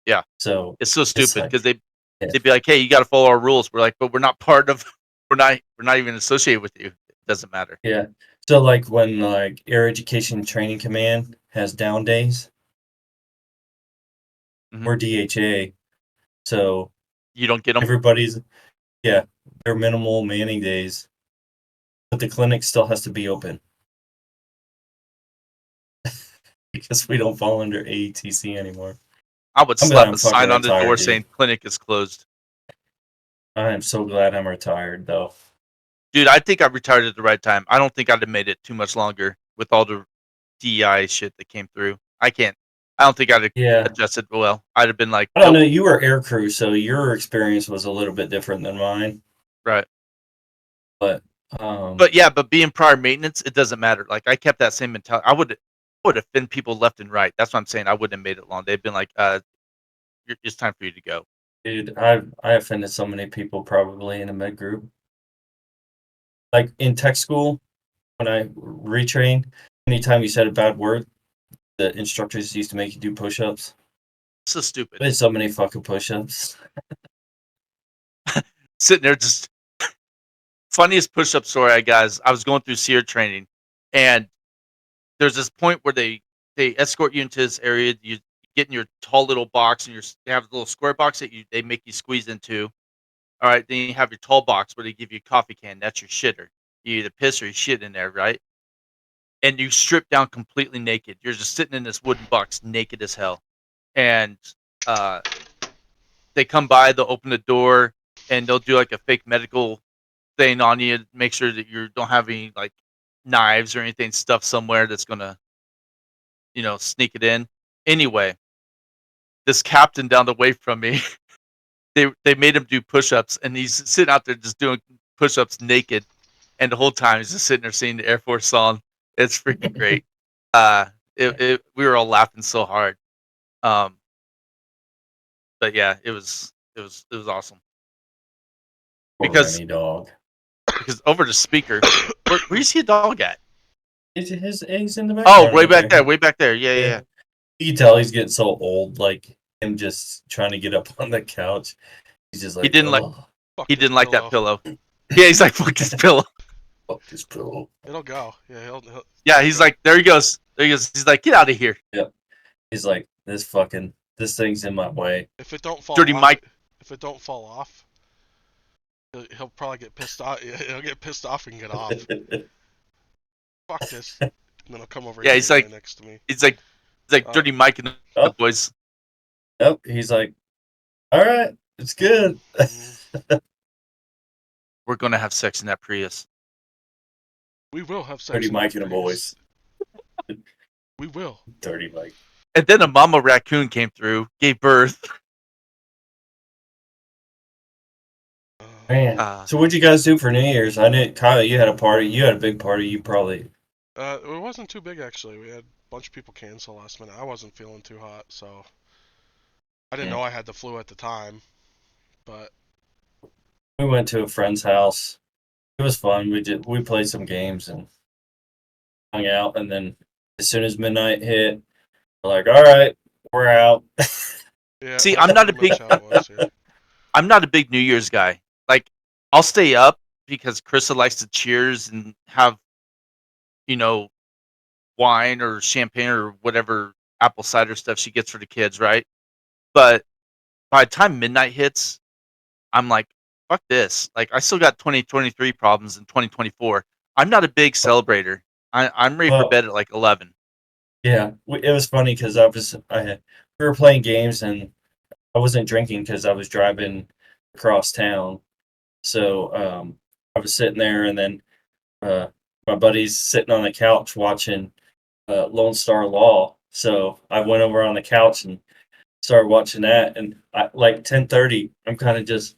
yeah. So It's so it's stupid because like, yeah, they'd be like, hey, you got to follow our rules. We're like, but we're not part of. We're not even associated with you. It doesn't matter. yeah. So like when like Air Education Training Command has down days, Mhm. we're DHA. So You don't get them. everybody's yeah, they're minimal manning days, but the clinic still has to be open because we don't fall under AETC anymore. I would I'm glad slap I'm a fucking sign on the door retired, dude. saying clinic is closed. I am so glad I'm retired, though. Dude, I think I retired at the right time. I don't think I'd have made it too much longer with all the DEI shit that came through. I can't. I don't think I'd have Yeah, adjusted well. I'd have been like, I don't nope, know. You were air crew, so your experience was a little bit different than mine. right. But But yeah, but being prior maintenance, it doesn't matter. Like I kept that same mentality. I would offend people left and right. That's what I'm saying. I wouldn't have made it long. They've been like, it's time for you to go. dude, I offended so many people probably in a med group. Like in tech school, when I retrained, anytime you said a bad word, the instructors used to make you do push-ups. So stupid. I did so many fucking push-ups. Sitting there just funniest push-up story I got is I was going through SEER training, and there's this point where they escort you into this area. You get in your tall little box, and they have a little square box that they make you squeeze into. All right, then you have your tall box where they give you a coffee can. That's your shitter. You either piss or you shit in there, right? And you strip down completely naked. You're just sitting in this wooden box, naked as hell. And they come by, they'll open the door, and they'll do like a fake medical thing on you, make sure that you don't have any like knives or anything stuffed somewhere that's gonna, sneak it in. Anyway, this captain down the way from me, they made him do push-ups, and he's sitting out there just doing push-ups naked, and the whole time he's just sitting there singing the Air Force song. It's freaking great. We were all laughing so hard. But yeah, it was awesome. Poor Because Rennie dog. over the speaker, where do you see a dog at? He's in the back. Oh, way back there, way back there. Yeah. You can tell he's getting so old, like him just trying to get up on the couch. He's just like He didn't like- "Oh, Fuck He this didn't like that pillow. Yeah, he's like, fuck this pillow. fuck this pillow. It'll go. Yeah, he'll Yeah, he's like, there he goes. He's like, get out of here. He's like, this thing's in my way. if it don't fall Dirty off, Mike. If it don't fall off, he'll probably get pissed off. He'll get pissed off and get off. Fuck this. And then he'll come over Yeah, here he's and lay like- next to me. He's like Dirty Mike and the Oh. boys. Nope. He's like, all right, it's good. Mm, We're gonna have sex in that Prius. we will have sex. Dirty in Mike the and the boys. Prius. We will. Dirty Mike. And then a mama raccoon came through, gave birth. Man. Uh, So what'd you guys do for New Year's? I didn't. Kyle, you had a party. You had a big party. You probably. It wasn't too big actually. We had a bunch of people cancel last minute. I wasn't feeling too hot, so I didn't Yeah. know I had the flu at the time. But We went to a friend's house. It was fun. We played some games and hung out. And then as soon as midnight hit, we're like, all right, we're out. yeah. See, that's I'm not a pretty big- much how it was, yeah. I'm not a big New Year's guy. Like, I'll stay up because Krista likes to cheers and have, wine or champagne or whatever apple cider stuff she gets for the kids, right? But by the time midnight hits, I'm like, fuck this. Like, I still got 2023 problems in 2024. I'm not a big celebrator. I'm ready for Well- bed at like 11. Yeah, it was funny because we were playing games and I wasn't drinking because I was driving across town. So I was sitting there and then my buddy's sitting on the couch watching Lone Star Law. So I went over on the couch and started watching that. And like 10:30, I'm kind of just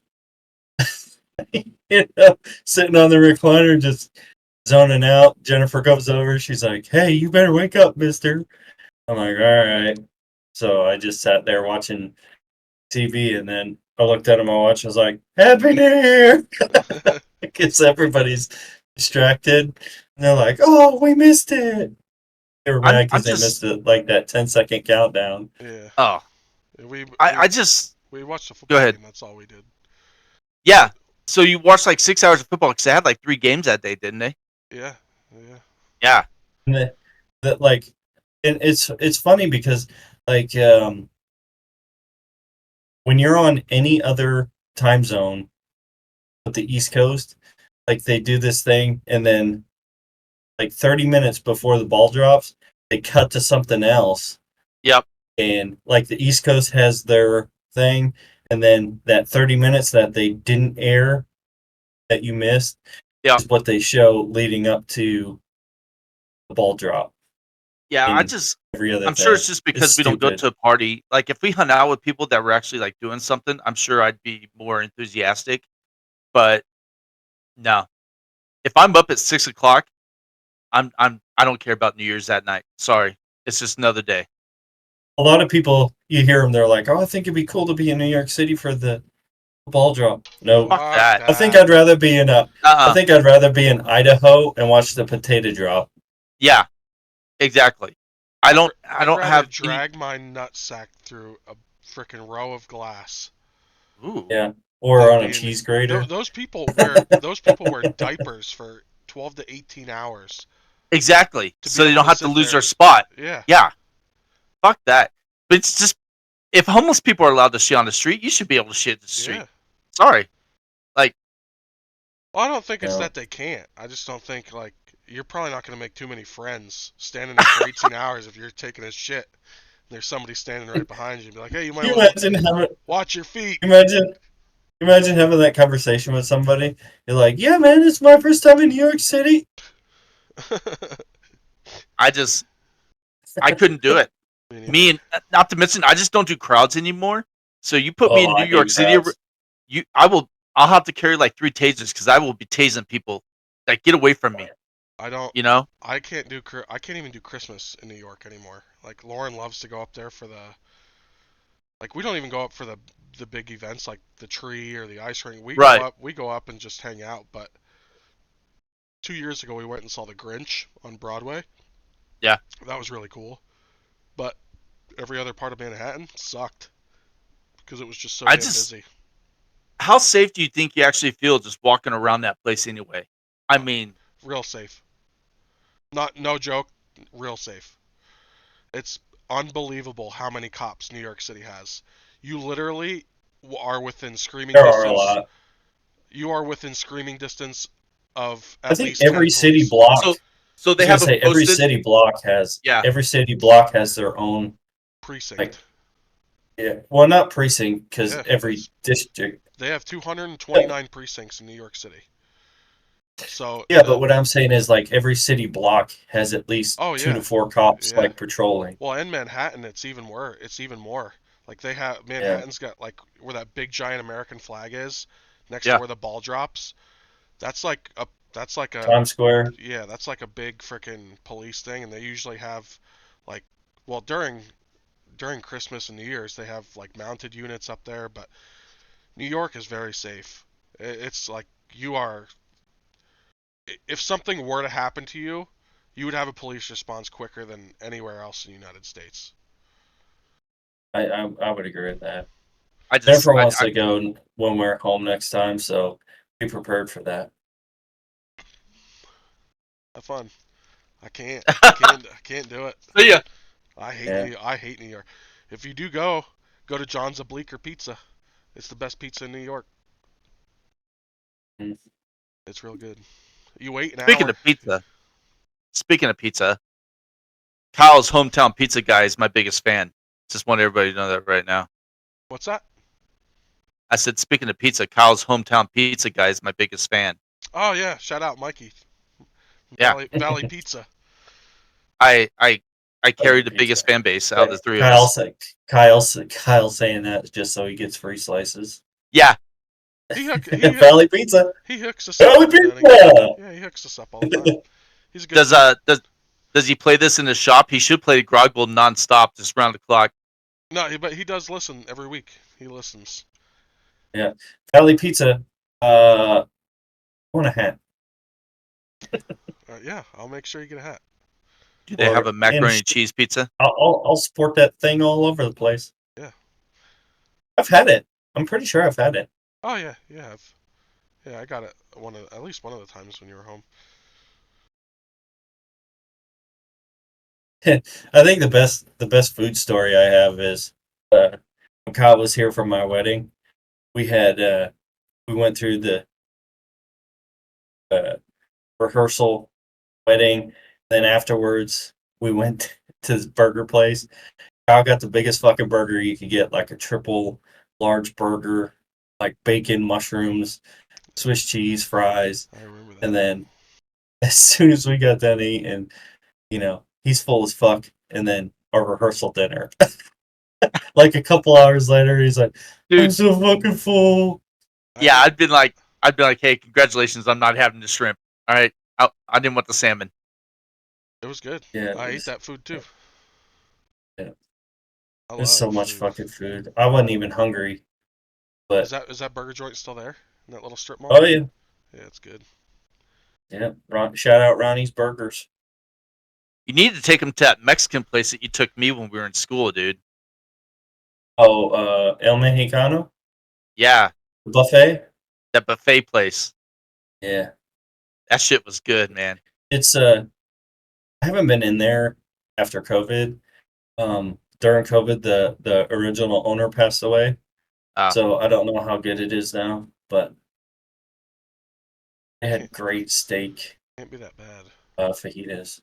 sitting on the recliner, just zoning out. Jennifer comes over. She's like, "Hey, you better wake up, mister." I'm like, "All right." So I just sat there watching TV, and then I looked at my watch. I was like, "Happy New Year!" Because everybody's distracted, and they're like, "Oh, we missed it." They were mad I'm because they just- missed it, like that 10-second countdown. Yeah. Oh, We I just, we watched the football ahead. game. That's all we did. yeah. So you watched like 6 hours of football because they had like 3 games that day, didn't they? Yeah. Yeah. And that like, and it's funny because like when you're on any other time zone but the East Coast, like they do this thing and then like 30 minutes before the ball drops, they cut to something else. Yep. And like the East Coast has their thing, and then that 30 minutes that they didn't air that you missed Yeah. is what they show leading up to the ball drop. Yeah, And every other I'm thing. sure it's just because It's we don't go stupid. to a party. Like if we hung out with people that were actually like doing something, I'm sure I'd be more enthusiastic. But no, if I'm up at 6 o'clock, I don't care about New Year's that night. Sorry, it's just another day. A lot of people, you hear them, they're like, "Oh, I think it'd be cool to be in New York City for the ball drop." No, Fuck that. I think I'd rather be in I think I'd rather be in Idaho and watch the potato drop. Yeah, exactly. I don't I'd rather have any- drag my nutsack through a freaking row of glass. Ooh. Yeah. Or That on a being- cheese grater. Those people wear diapers for 12 to 18 hours. Exactly. To be So they able don't to have to sit lose there. their spot. Yeah. Yeah. Fuck that. But it's just if homeless people are allowed to shit on the street, you should be able to shit in the street. Yeah. Sorry. Well, I don't think it's No. that they can't. I just don't think like you're probably not going to make too many friends standing there for 18 hours if you're taking a shit. There's somebody standing right behind you and be like, "Hey, you might Can you want to imagine having watch your feet." imagine having that conversation with somebody? You're like, yeah, man, it's my first time in New York City. I couldn't do it. Me neither. Me and not to mention, I just don't do crowds anymore. So you put me in Oh, New I hate York City, crowds. I'll have to carry like 3 tasers because I will be tasing people. Like, get away from me. I don't. You know? I can't even do Christmas in New York anymore. Like Lauren loves to go up there for the. Like we don't even go up for the big events like the tree or the ice rink. Right. We go up and just hang out. But 2 years ago we went and saw the Grinch on Broadway. Yeah. That was really cool. But every other part of Manhattan sucked because it was just so damn busy. How safe do you think you actually feel just walking around that place anyway? I mean, Real safe. No joke, real safe. It's unbelievable how many cops New York City has. You literally are within screaming There distance. are a lot. You are within screaming distance of I at think least every 10 city police. block. so they I have was them gonna say every posted. city block has Yeah. every city block has their own Precinct. like yeah. Well, not precinct because Yeah, every it's- district. They have 229 precincts in New York City. So Yeah, but what I'm saying is like every city block has at least Oh, 2 yeah. to 4 cops Yeah. like patrolling. well, in Manhattan, it's even worse. It's even more. Like they have Manhattan's got like where that big giant American flag is, next Yeah. to where the ball drops. That's like a Times Square. yeah, that's like a big freaking police thing, and they usually have like well during Christmas and New Year's they have like mounted units up there, but New York is very safe. It's like you are if something were to happen to you, you would have a police response quicker than anywhere else in the United States. I would agree with that. I just Jennifer I, wants I, to go when we're home next time, so be prepared for that. Have fun. I can't. I can't do it. so yeah. I hate New York. If you do go to John's Bleecker Pizza. It's the best pizza in New York. Mm. It's real good. You wait an Speaking hour. of pizza, Kyle's hometown pizza guy is my biggest fan. Just want everybody to know that right now. What's that? I said, speaking of pizza, Kyle's hometown pizza guy is my biggest fan. Oh yeah, shout out Mikey. Yeah. Valley Pizza. I carry the Pizza. biggest fan base out of the three of Kyle, us. Kyle saying that just so he gets free slices. Yeah. Valley Pizza. He hooks us Valley up. every now and Pizza. again. Yeah, he hooks us up all the time. He's a good. Does he play this in his shop? He should play Groggle nonstop, just round the clock. No, but he does listen every week. He listens. Valley Pizza. I want a hat. Yeah, I'll make sure you get a hat. Do they have a macaroni and cheese pizza? I'll support that thing all over the place. Yeah. I've had it. I'm pretty sure I've had it. Oh yeah, yeah. I got it at least one of the times when you were home. I think the best food story I have is when Kyle was here for my wedding. We had we went through the rehearsal, wedding, then afterwards we went to this burger place. Kyle got the biggest fucking burger you could get, like a triple large burger, like bacon, mushrooms, Swiss cheese, fries, I remember that. and then as soon as we got done eating, he's full as fuck. And then our rehearsal dinner, like a couple hours later, he's like, "I'm Dude, so fucking full." yeah, I'd been like, hey, congratulations, I'm not having the shrimp. All right, I didn't want the salmon. It was good. Yeah, I ate that food too. Yeah. I There's so love much food. fucking food. I wasn't even hungry, but Is that burger joint still there in that little strip mall? oh yeah, Yeah, it's good. yeah. Shout out Ronnie's Burgers. You need to take him to that Mexican place that you took me when we were in school, dude. Oh, El Mexicano Yeah, buffet. that buffet place. Yeah, That shit was good, man. it's I haven't been in there after COVID. During COVID, the original owner passed away, Uh, so I don't know how good it is now. But they had Can't, great steak can't be that bad. fajitas.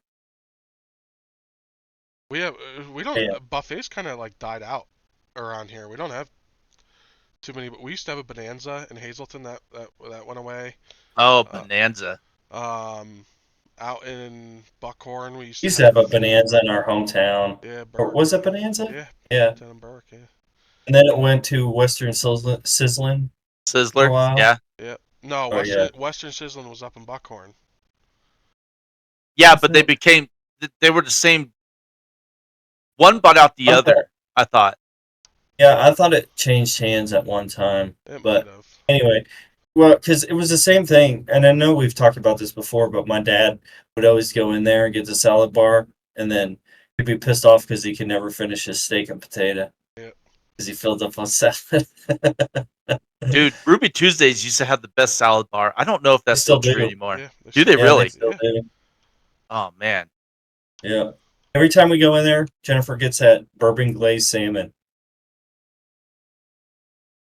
We don't Yeah, buffets kind of like died out around here. We don't have too many, but we used to have a Bonanza in Hazleton that went away. oh, Uh, Bonanza. um, Out in Buckhorn, we used we to used to have a have Bonanza in our hometown. yeah Or Burke. was it Bonanza? Yeah, Yeah, down in Burke. Yeah, and then it went to Western Sizzlin for a Sizzler. while. Yeah. yeah. No, Oh yeah, Western Sizzlin was up in Buckhorn. Yeah, I but they thought, became they were the same. One bought out the okay. other. I thought. Yeah, I thought it changed hands at one time, It might but have. anyway, well, because it was the same thing, and I know we've talked about this before, but my dad would always go in there and get the salad bar, and then he'd be pissed off because he could never finish his steak and potato Yeah, because he filled up on salad. Dude, Ruby Tuesdays used to have the best salad bar. I don't know if They that's still still true do. anymore. yeah. They Do still they Yeah, they really? still yeah. do. Oh man. Yeah. Every time we go in there, Jennifer gets that bourbon glazed salmon.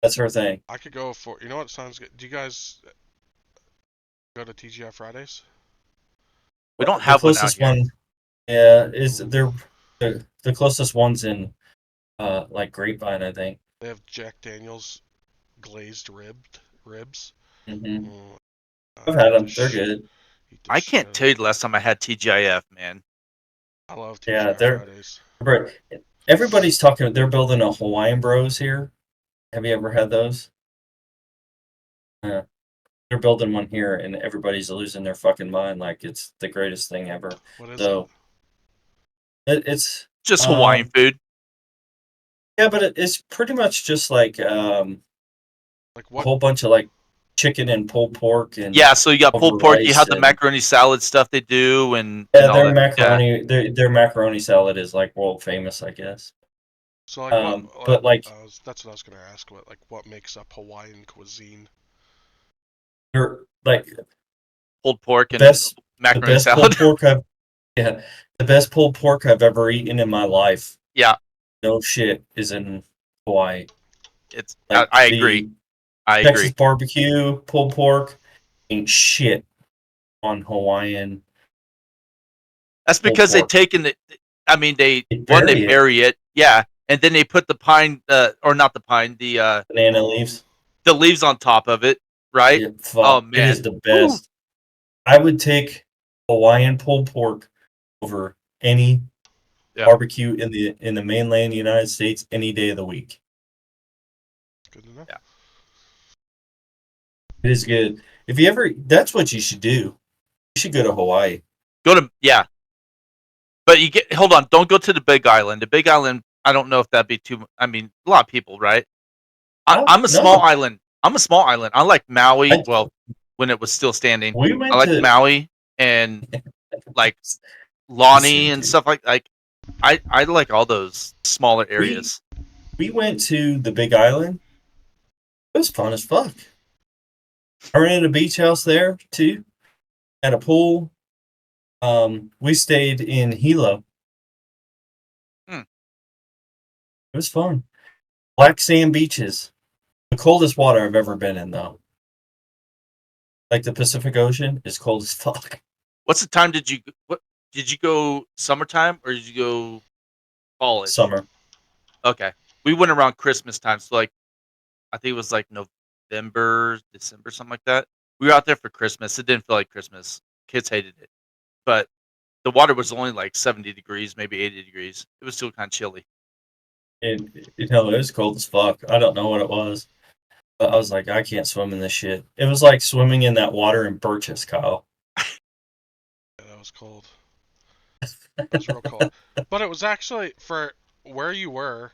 That's her thing. I could go for. You know what sounds good? Do you guys go to TGI Fridays? We don't The have one out closest here. one, yeah, is Ooh. the closest one's in like Grapevine, I think. They have Jack Daniels glazed ribs. Hmm. Mm, I've you had eat the them. They're good. eat the I shit can't out of tell you that. the last time I had TGIF, man. I love Yeah, TGI Fridays. but everybody's talking. They're building a Hawaiian Bros here. Have you ever had those? Yeah, they're building one here, and everybody's losing their fucking mind like it's the greatest thing ever. What is it? So it's Just Hawaiian um food. yeah, but it's pretty much just like Like a what? whole bunch of like chicken and pulled pork and Yeah, so you got over pulled pork, you rice have the and macaroni salad stuff they do and yeah, all that. Yeah. their macaroni salad is like world famous, I guess. So like what? But like That's what I was gonna ask. What makes up Hawaiian cuisine? they're like Pulled pork the and best the macaroni best salad. pulled pork I've yeah, the best pulled pork I've ever eaten in my life. Yeah, No shit is in Hawaii. it's Like I agree. the I Texas agree. barbecue pulled pork ain't shit on Hawaiian That's pulled because they've pork. taken it. I mean, they They they bury it. bury it, yeah, and then they put the pine, or not the pine, Banana leaves. the leaves on top of it, right? Yeah, Oh fuck. It is man, the Woo! best. I would take Hawaiian pulled pork over any Yeah, barbecue in the mainland United States any day of the week. Good to know. yeah. It is good. If you ever, that's what you should do. You should go to Hawaii. Go to yeah, but you get hold on. Don't go to the Big Island. The Big Island. I don't know if that'd be too. I mean, a lot of people, right? No, I'm a small no. island. I'm a small island. I like Maui. I, Well, when it was still standing, we I went like to Maui and like listen, Lonnie and dude. stuff like. I like all those smaller We areas. we went to the Big Island. It was fun as fuck. I rented a beach house there too. Had a pool. We stayed in Hilo. Hmm. It was fun. Black sand beaches. The coldest water I've ever been in, though. Like the Pacific Ocean is cold as fuck. What's the time what did you go summertime or did you go fallish? Summer. Okay. We went around Christmas time, so like I think it was like November, December, something like that. We were out there for Christmas. It didn't feel like Christmas. Kids hated it. But the water was only like 70 degrees, maybe 80 degrees. It was still kind of chilly. It was cold as fuck. I don't know what it was. But I was like, I can't swim in this shit. It was like swimming in that water in Birches, Kyle. Yeah, that was cold. It was real cold. But it was actually for where you were.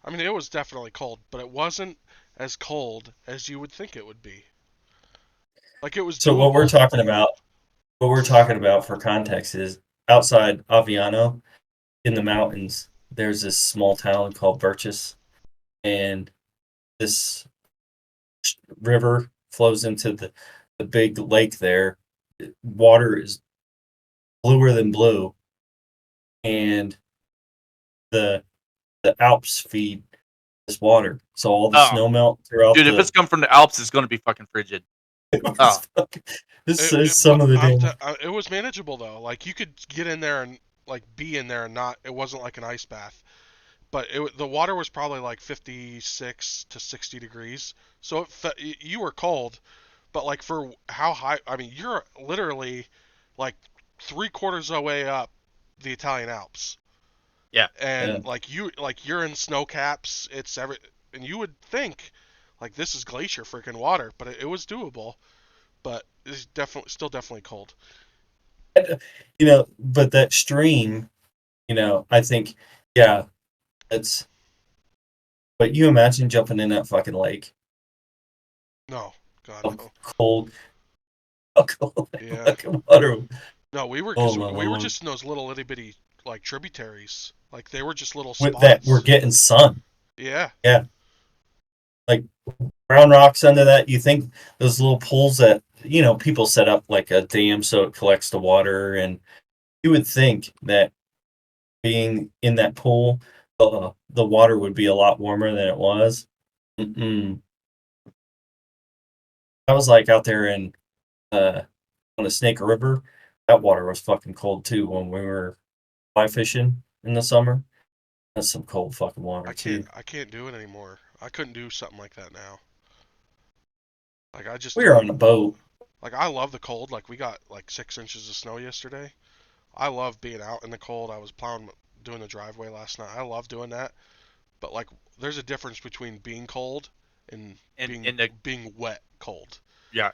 I mean, it was definitely cold, but it wasn't as cold as you would think it would be. Like it was So doable. what we're talking about for context is outside Aviano in the mountains, there's this small town called Birches. and this river flows into the big lake there. Water is bluer than blue, and the Alps feed this water. So all the Oh. snow melt throughout Dude, if the. it's come from the Alps, it's going to be fucking frigid. Oh. This is some of the damn. It was manageable though. Like you could get in there and like be in there and not. It wasn't like an ice bath, but the water was probably like 56 to 60 degrees. So you were cold, but like for how high? I mean, you're literally like 3/4 of the way up the Italian Alps. Yeah. And Yeah. you're in snow caps. And you would think like this is glacier freaking water, but it was doable. But it's definitely cold. But that stream, I think, yeah, it's. But you imagine jumping in that fucking lake No, God of no. cold, cold Yeah. fucking water. No, we were Oh my we were lord! just in those little itty bitty like tributaries. Like they were just little With that, spots. we're getting sun. Yeah. Yeah, like brown rocks under that. You think those little pools that people set up like a dam so it collects the water, and you would think that being in that pool, the water would be a lot warmer than it was. Mm-mm. I was like out there on the Snake River. That water was fucking cold too when we were fly fishing in the summer. That's some cold fucking water too. I can't do it anymore. I couldn't do something like that now. Like I just We were on a boat. like I love the cold. Like we got like 6 inches of snow yesterday. I love being out in the cold. I was plowing doing the driveway last night. I love doing that. But like there's a difference between being cold and being wet cold. Yeah.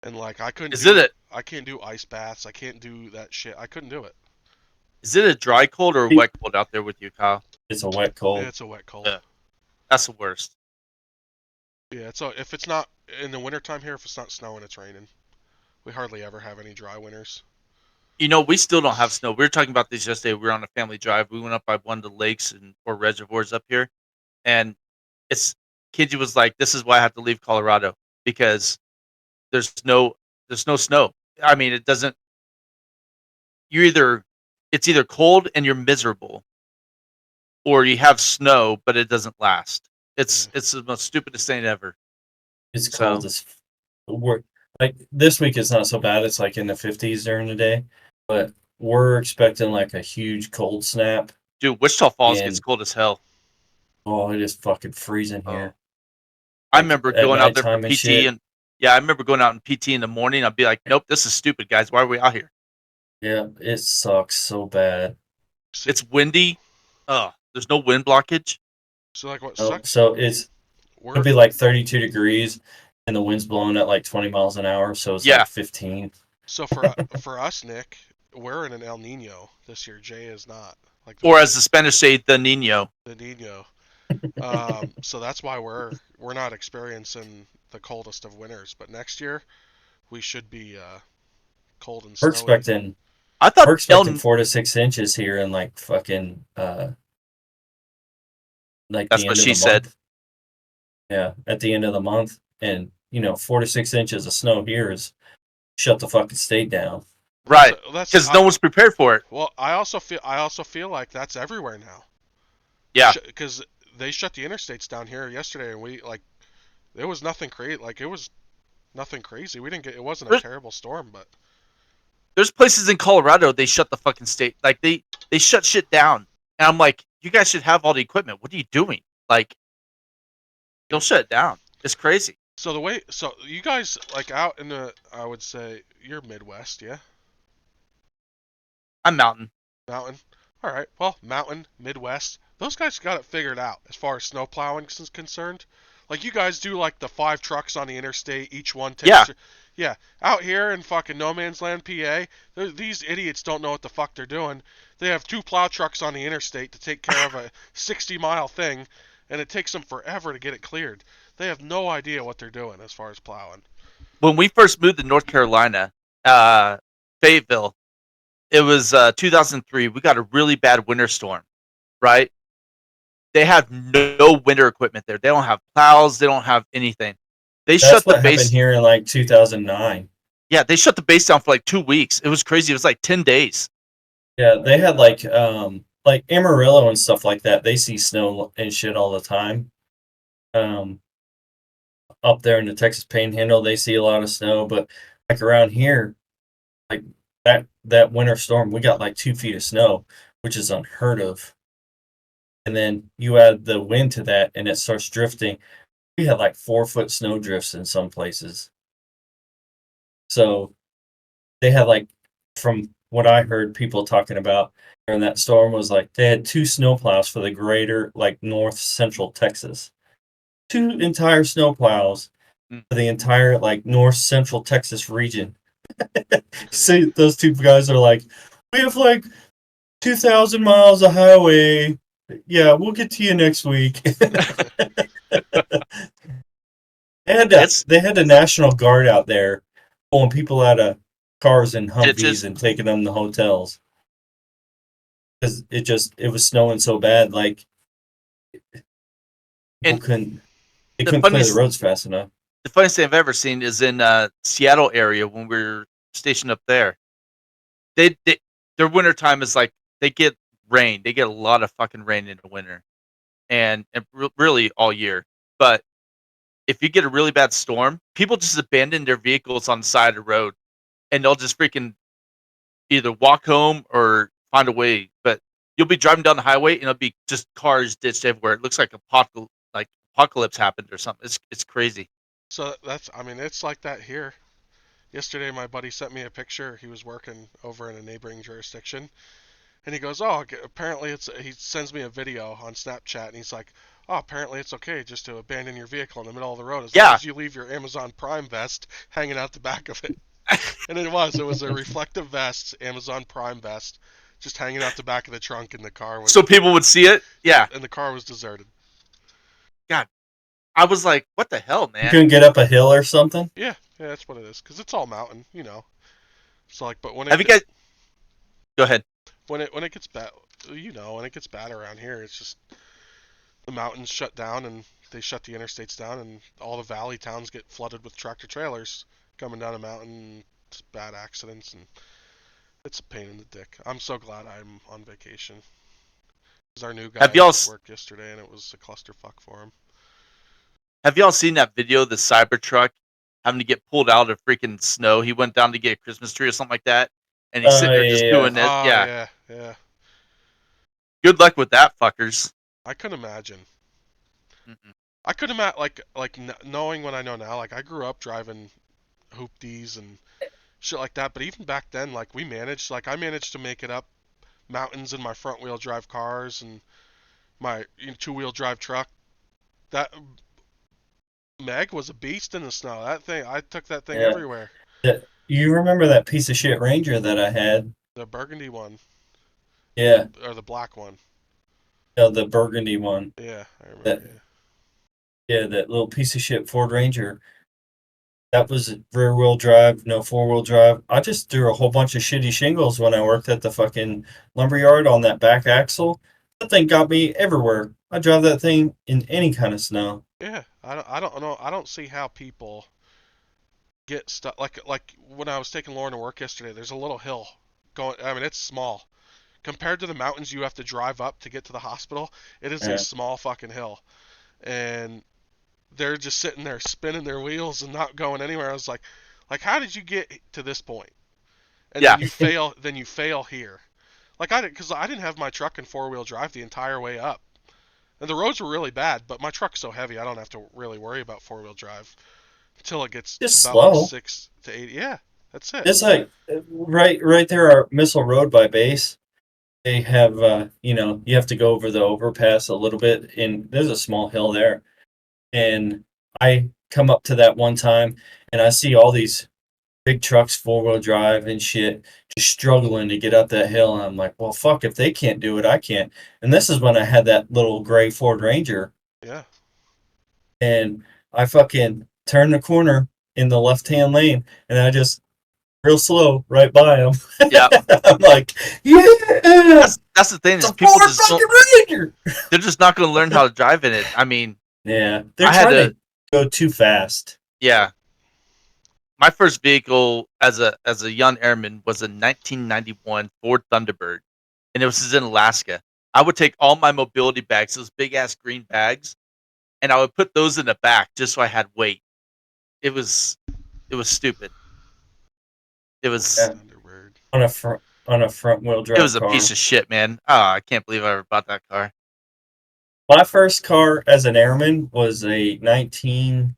And like I couldn't I can't do ice baths. I can't do that shit. I couldn't do it. Is it a dry cold or a wet cold out there with you, Kyle? It's a wet cold. Yeah, it's a wet cold. Yeah. That's the worst. Yeah, so if it's not in the wintertime here, if it's not snowing, it's raining. We hardly ever have any dry winters. We still don't have snow. We were talking about this yesterday. We were on a family drive. We went up by one of the lakes or reservoirs up here, and Kenji was like, "This is why I have to leave Colorado because there's no snow. I mean, it doesn't. It's either cold and you're miserable, or you have snow but it doesn't last. It's the most stupidest thing ever. It's cold as. We're like this week. It's not so bad. It's like in the 50s during the day, but we're expecting like a huge cold snap. Dude, Wichita Falls gets cold as hell. Oh, it is fucking freezing here. I remember going out there for PT and I remember going out in PT in the morning. I'd be like, nope, this is stupid, guys. Why are we out here? Yeah, it sucks so bad. It's windy. There's no wind blockage. So like what sucks? So it'll be like 32 degrees and the wind's blowing at like 20 miles an hour, so it's like 15. So for us, Nick, we're in an El Nino this year. Jay is not. Or as the Spanish say, the Nino. The Nino. So that's why we're not experiencing the coldest of winters. But next year, we should be cold and snowy. We're expecting 4 to 6 inches here in like fucking like that's what she said. Yeah, at the end of the month, and 4 to 6 inches of snow here is shut the fucking state down. Right, because no one's prepared for it. Well, I also feel like that's everywhere now. Yeah, because they shut the interstates down here yesterday, and there was nothing crazy. Like it was nothing crazy. It wasn't a terrible storm, but there's places in Colorado they shut the fucking state. Like they shut shit down, and I'm like, you guys should have all the equipment. What are you doing? Like, don't shut it down. It's crazy. So you guys like out in I would say you're Midwest, yeah. I'm mountain. Mountain. All right. Well, mountain, Midwest. Those guys got it figured out as far as snow plowing is concerned. Like you guys do like the 5 trucks on the interstate, each one takes. Yeah. Out here in fucking no man's land, PA, these idiots don't know what the fuck they're doing. They have 2 plow trucks on the interstate to take care of a 60-mile thing, and it takes them forever to get it cleared. They have no idea what they're doing as far as plowing. When we first moved to North Carolina, Fayetteville, it was 2003. We got a really bad winter storm, right? they have no winter equipment there. They don't have plows. They don't have anything. They That's shut the what happened base. here in like 2009. Yeah, they shut the base down for like 2 weeks. It was crazy. It was like 10 days. Yeah, they had like Amarillo and stuff like that. They see snow and shit all the time. Up there in the Texas Panhandle, they see a lot of snow, but like around here, like that winter storm, we got like 2 feet of snow, which is unheard of. And then you add the wind to that, and it starts drifting. We had like 4 foot snow drifts in some places. So they had like, from what I heard people talking about during that storm, was like they had 2 snowplows for the greater like north central Texas. 2 entire snowplows Mm. for the entire like north central Texas region. See, those two guys are like, we have like 2,000 miles of highway. Yeah, we'll get to you next week. They had the National Guard out there pulling people out of cars and Humvees Ditches. and taking them to hotels because it was snowing so bad, like people And couldn't the clear the funniest- roads fast enough. The funniest thing I've ever seen is in Seattle area when we were stationed up there. They their winter time is like they get rain. They get a lot of fucking rain in the winter, and really all year. But if you get a really bad storm, people just abandon their vehicles on the side of the road, and they'll just freaking either walk home or find a way. But you'll be driving down the highway, and it'll be just cars ditched everywhere. It looks like apocalypse happened or something. It's crazy. So it's like that here. Yesterday, my buddy sent me a picture. He was working over in a neighboring jurisdiction, and he goes, "Oh, apparently it's." He sends me a video on Snapchat, and he's like, "Oh, apparently it's okay just to abandon your vehicle in the middle of the road as long as you leave your Amazon Prime vest hanging out the back of it." And it was a reflective vest, Amazon Prime vest, just hanging out the back of the trunk, and the car was So people would see it. Yeah, and the car was deserted. I was like, what the hell, You man? couldn't get up a hill or something. Yeah, that's what it is. Cause it's all mountain, you know. So like, but when Have you guys? Go ahead. when it gets bad, when it gets bad around here, it's just the mountains shut down and they shut the interstates down, and all the valley towns get flooded with tractor trailers coming down a mountain. It's bad accidents, and it's a pain in the dick. I'm so glad I'm on vacation. Cause our new guy Have y'all worked yesterday, and it was a clusterfuck for him. Have y'all seen that video of the Cybertruck having to get pulled out of freaking snow? He went down to get a Christmas tree or something like that, and he's sitting there just doing this. Oh, Yeah. yeah. Good luck with that, fuckers. I couldn't imagine. Mm-mm. I couldn't imagine, knowing what I know now. Like, I grew up driving hoopties and shit like that. But even back then, like, I managed to make it up mountains in my front wheel drive cars and my 2-wheel drive truck. That Meg was a beast in the snow. That thing, I took that thing Yeah. everywhere. You remember that piece of shit Ranger that I had? The burgundy one, Yeah, or the black one. the burgundy one. Yeah, I remember. Yeah, that little piece of shit Ford Ranger. That was rear wheel drive, no 4-wheel drive. I just threw a whole bunch of shitty shingles when I worked at the fucking lumberyard on that back axle. That thing got me everywhere. I drive that thing in any kind of snow. Yeah, I don't know. I don't see how people get stuck. Like when I was taking Lauren to work yesterday, there's a little hill going. I mean, it's small compared to the mountains you have to drive up to get to the hospital. It is Yeah. a small fucking hill, and they're just sitting there spinning their wheels and not going anywhere. I was like, how did you get to this point? And Yeah. then you fail. Then you fail here. Like because I didn't have my truck in 4-wheel drive the entire way up. And the roads were really bad, but my truck's so heavy I don't have to really worry about 4-wheel drive until it gets Just to about slow. 6 to 8. Yeah, that's it. It's like right there, our Missile Road by base. They have, you have to go over the overpass a little bit, and there's a small hill there. And I come up to that one time, and I see all these big trucks, 4-wheel drive and shit, just struggling to get up that hill. And I'm like, well, fuck, if they can't do it, I can't. And this is when I had that little gray Ford Ranger. Yeah. And I fucking turned the corner in the left-hand lane, and I just real slow right by them. Yeah. I'm like, yeah, That's the thing it's is a people Ford just fucking don't, Ranger. they're just not going to learn how to drive in it. I mean, Yeah, they're I had trying to to go too fast. yeah. My first vehicle as a young airman was a 1991 Ford Thunderbird, and it was in Alaska. I would take all my mobility bags, those big ass green bags, and I would put those in the back just so I had weight. It was stupid. It was Yeah, Thunderbird. on a front wheel it drive was a car. piece of shit, man. Ah, I can't believe I ever bought that car. My first car as an airman was a 1992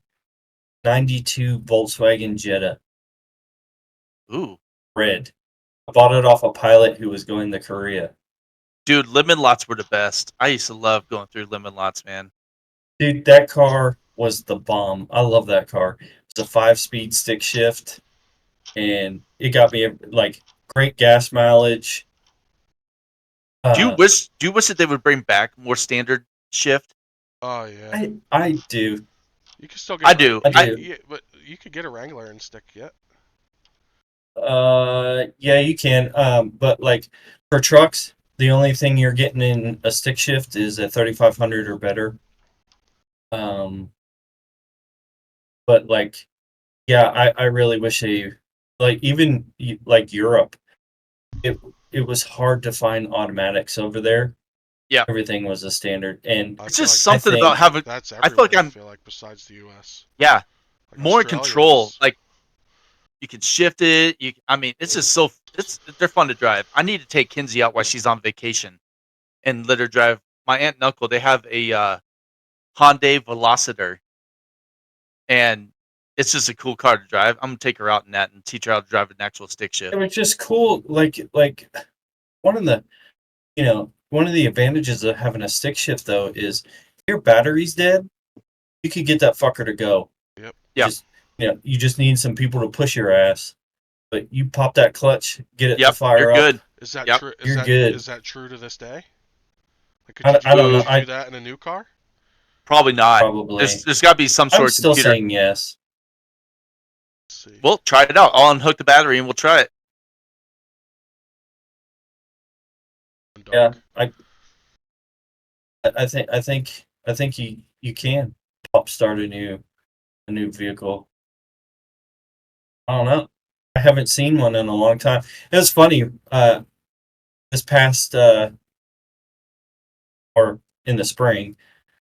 Volkswagen Jetta, Ooh, red. I bought it off a pilot who was going to Korea. dude, lemon lots were the best. I used to love going through lemon lots, man. Dude, that car was the bomb. I love that car. It's a 5-speed stick shift, and it got me like great gas mileage. Do you wish that they would bring back more standard shift? Oh yeah. I do. You can still get I a do. I I do. yeah, but you could get a Wrangler and stick yet. Yeah, you can. But like for trucks, the only thing you're getting in a stick shift is a 3500 or better. Um, but like, yeah, I really wish they like even like Europe. It it was hard to find automatics over there. yeah. Everything was a standard, and I It's feel just like I something about think having. that's I feel like everywhere. I I'm feel like besides the U.S. yeah Like more in Australia control. is. Like you can shift it. I mean, it's just so they're fun to drive. I need to take Kinsey out while she's on vacation and let her drive. My aunt and uncle they have a Hyundai Velociter, and it's just a cool car to drive. I'm gonna take her out in that and teach her how to drive an actual stick it shift. was just cool. Like one of the one of the advantages of having a stick shift though is if your battery's dead, you could get that fucker to go. Yep. Yeah. Just you just need some people to push your ass. But you pop that clutch, get it to Yep, you're fire up, good. Is that Yep. true? you're good. Is that true to this day? Like, could you I don't know. Ooh, could you do that in a new car? probably not. Probably. There's got to be some I'm sort of still computer. saying yes. Let's see. We'll try it out. I'll unhook the battery and we'll try it. Yeah, Dark. I think you can pop start a new vehicle. I don't know. I haven't seen one in a long time. It was funny. This past or in the spring,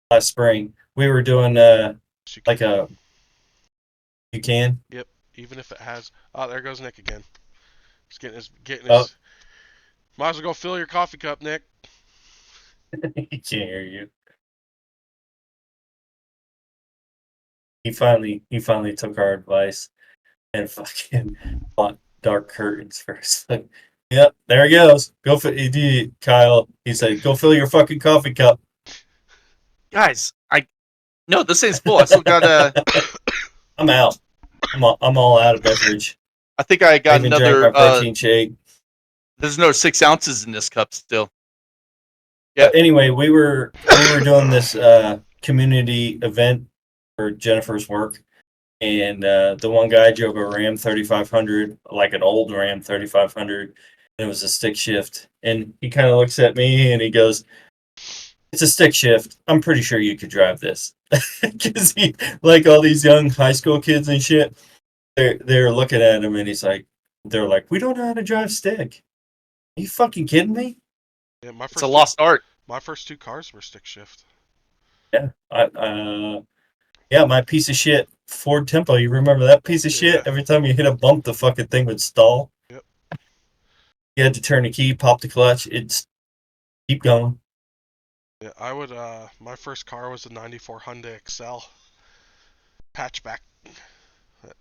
last spring, we were doing So you like can- a you can. Yep. Even if it has. Oh, there goes Nick again. He's getting Oh, his. Might as well go fill your coffee cup, Nick. he can't hear you. He finally took our advice and fucking bought dark curtains first. Like, yep, there he goes. Go for Kyle. He said, "Go fill your fucking coffee cup." Guys, no, this thing's full. I still got I'm out. I'm all out of beverage. I think I I got even drank my another protein shake. there's another 6 ounces in this cup still. Yeah. But anyway, we were doing this community event for Jennifer's work, and the one guy drove a Ram 3500, like an old Ram 3500, and it was a stick shift. And he kind of looks at me and he goes, "It's a stick shift. I'm pretty sure you could drive this." Because he, like all these young high school kids and shit, they're looking at him and they're like, "We don't know how to drive stick. Are you fucking kidding me?" Yeah, It's a lost art. my first two cars were stick shift. Yeah, yeah, my piece of shit Ford Tempo. You remember that piece of shit? Yeah. Every time you hit a bump, the fucking thing would stall. Yep. You had to turn the key, pop the clutch. It's keep going. Yeah, I would. My first car was a '94 Hyundai Excel hatchback.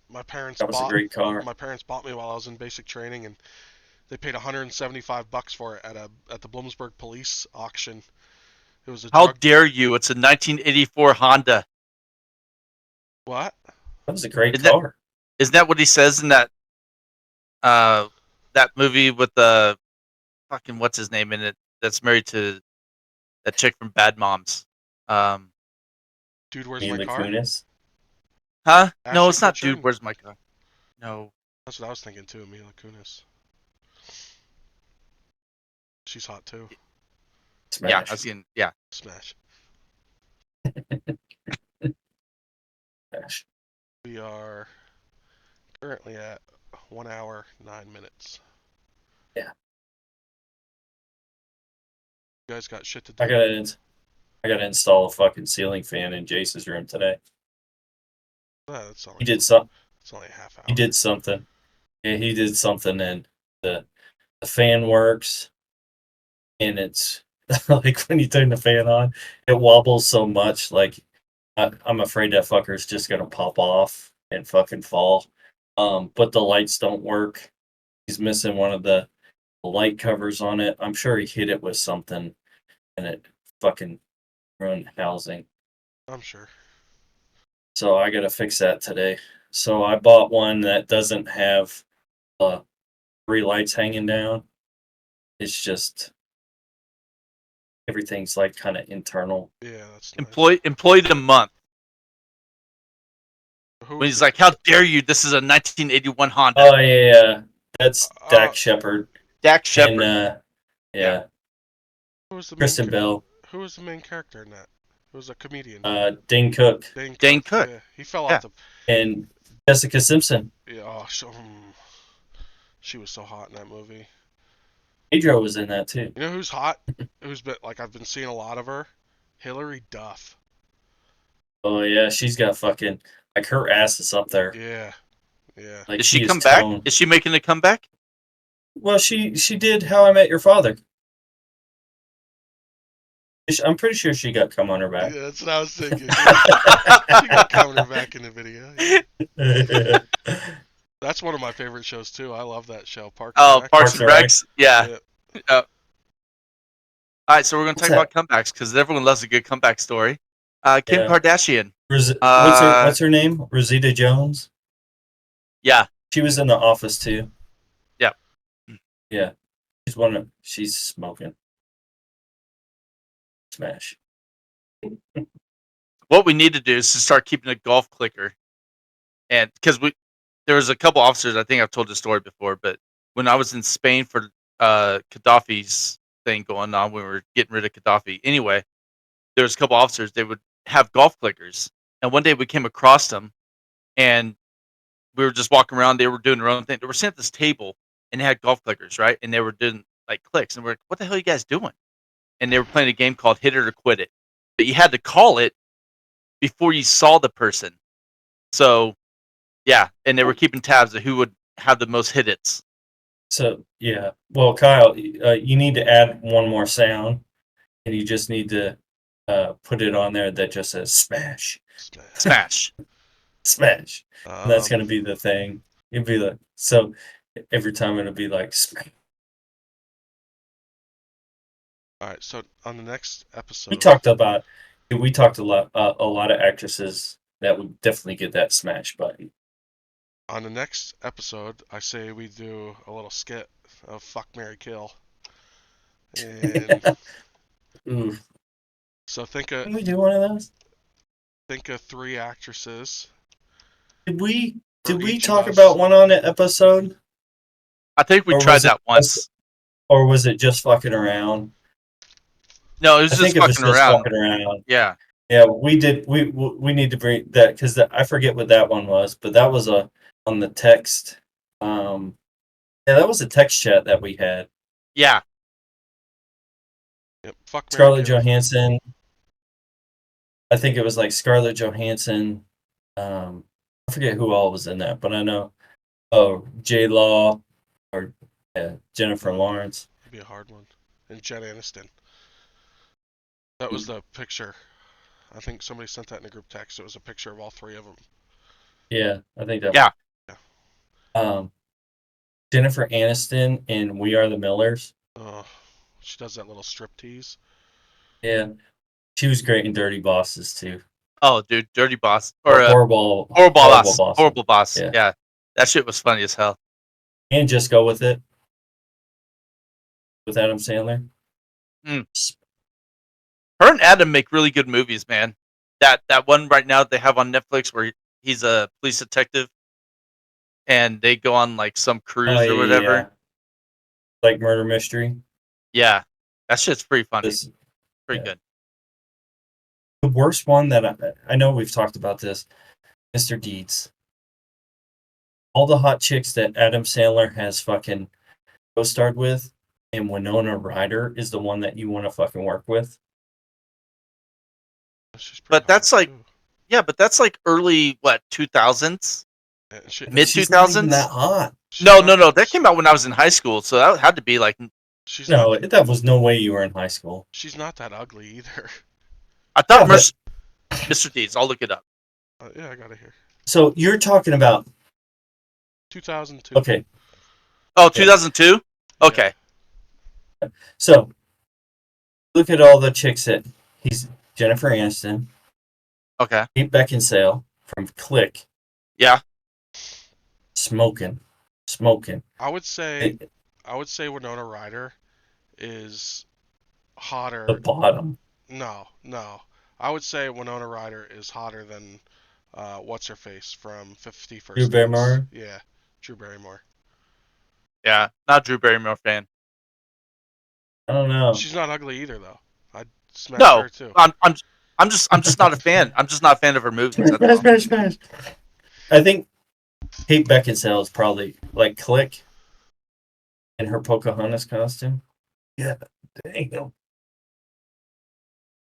My parents That was a bought. great car. My parents bought me while I was in basic training, and they paid $175 for it at the Bloomsburg police auction. It was a How drug. dare you? It's a 1984 Honda. What? That was a great Isn't that, car. isn't that what he says in that movie with the fucking what's his name in it that's married to that chick from Bad Moms? Um, Dude, where's my Mila car? Kunis. huh? No, Ashton it's not Kutcher? dude, where's my car? No. That's what I was thinking too, Mila Kunis. She's hot too. Yeah, Smash. I was getting, yeah. Smash. Smash. We are currently at 1 hour 9 minutes. Yeah. You guys got shit to do. I gotta install a fucking ceiling fan in Jace's room today. That's only, He did some. it's only a half hour. He did something. Yeah, he did something, and the fan works, and it's like when you turn the fan on, it wobbles so much. Like I'm afraid that fucker's just gonna pop off and fucking fall. But the lights don't work. He's missing one of the light covers on it. I'm sure he hit it with something, and it fucking ruined housing. I'm sure. So I gotta fix that today. So I bought one that doesn't have 3 lights hanging down. It's just everything's like kind of internal. Yeah, that's nice. Employed a month. Who When was he's the, like, "How dare you? This is a 1981 Honda." Oh yeah, that's Dak Shepard Dak Shepard. and yeah, who was the main Kristen Bell, who was the main character in that? Who was a comedian? Dane Cook, Dane Cook. Yeah, he fell Yeah. off the. and Jessica Simpson. Yeah, oh, she was so hot in that movie. Pedro was in that too. You know who's hot? Who's been like I've been seeing a lot of her? Hillary Duff. Oh yeah, she's got fucking like her ass is up there. Yeah, yeah. Like Did she is come back? toned. Is she making a comeback? Well, she did How I Met Your Father. I'm pretty sure she got come on her back. Yeah, that's what I was thinking. She got coming back in the video. Yeah. That's one of my favorite shows too. I love that show. Parks and Rec. Parks and Recs. Yeah. Yeah. All right, so we're gonna talk What's about comebacks because everyone loves a good comeback story. Kim Yeah. Kardashian. What's her name? Rosita Jones. Yeah. She was in The Office too. Yeah. Yeah. She's smoking. Smash. What we need to do is to start keeping a golf clicker, and because there was a couple officers. I think I've told the story before, but when I was in Spain for Gaddafi's thing going on, when we were getting rid of Gaddafi. Anyway, there was a couple officers. They would have golf clickers, and one day we came across them, and we were just walking around. They were doing their own thing. They were sitting at this table, and they had golf clickers, right? And they were doing like clicks, and we're like, "What the hell are you guys doing?" And they were playing a game called Hit It or Quit It, but you had to call it before you saw the person. So, yeah, and they were keeping tabs of who would have the most hit its. So yeah. Well, Kyle, you need to add one more sound, and you just need to put it on there that just says smash, Smash. smash. And that's Um, gonna be the thing. It'll be like so. Every time it'll be like smash. All right. So on the next episode, We talked a lot of actresses that would definitely get that smash button. on the next episode, I say we do a little skit of Fuck, Marry, Kill. And Ooh, so can we do one of those? think of 3 actresses. Did we For each of talk us. about one on the episode, I think we Or tried was it that once. or was it just fucking around? No, it was I just think it was fucking just around. fucking around. Yeah. Yeah, we did. We need to bring that because I forget what that one was, but that was on the text. Yeah, that was a text chat that we had. Yeah. Yep. Fuck, Marry, Scarlett Kill. Johansson. I think it was like Scarlett Johansson. I forget who all was in that, but I know. Oh, J Law or Jennifer Lawrence. It'd be a hard one. And Jen Aniston. That was the picture. I think somebody sent that in a group text. It was a picture of all 3 of them. Yeah, I think that. Yeah. Jennifer Aniston in We Are the Millers. Oh, she does that little striptease. Yeah, she was great in Dirty Bosses too. Oh, dude, Dirty Boss or Horrible Boss. Boss. Horrible Boss. Yeah. Yeah. That shit was funny as hell. And Just Go With It with Adam Sandler. Mm. Her and Adam make really good movies, man. That one right now they have on Netflix where he's a police detective. and they go on like some cruise Oh, or whatever. yeah. Like murder mystery. Yeah, that shit's pretty funny. This Pretty yeah. good. the worst one that I know we've talked about this, Mr. Deeds. All the hot chicks that Adam Sandler has fucking co-starred with, and Winona Ryder is the one that you want to fucking work with. She's pretty But that's hot, like, too. yeah, but that's like early what 2000s, And mid She's not even 2000s. that hot. she's No, not- no, no. That came out when I was in high school, so that had to be like. She's No, not. that was no way you were in high school. She's not that ugly either. I thought Yeah, but- Mr. Deeds. I'll look it up. Yeah, I got it here. So you're talking about 2002. okay. Oh, 2002. Okay. So look at all the chicks that he's Jennifer Aniston, Okay. Kate Beckinsale from Click, Yeah. smoking. I would say It- Winona Ryder is hotter. the bottom. No. I would say Winona Ryder is hotter than what's her face from 50 First Drew Dates. Barrymore? Yeah, Drew Barrymore. Yeah. Not Drew Barrymore fan. I don't know. She's not ugly either, though. I'd smash No. her too. I'm just not a fan. I'm just not a fan of her movies. That's all. Smash. I think Kate Beckinsale is probably like Click in her Pocahontas costume. Yeah, dang.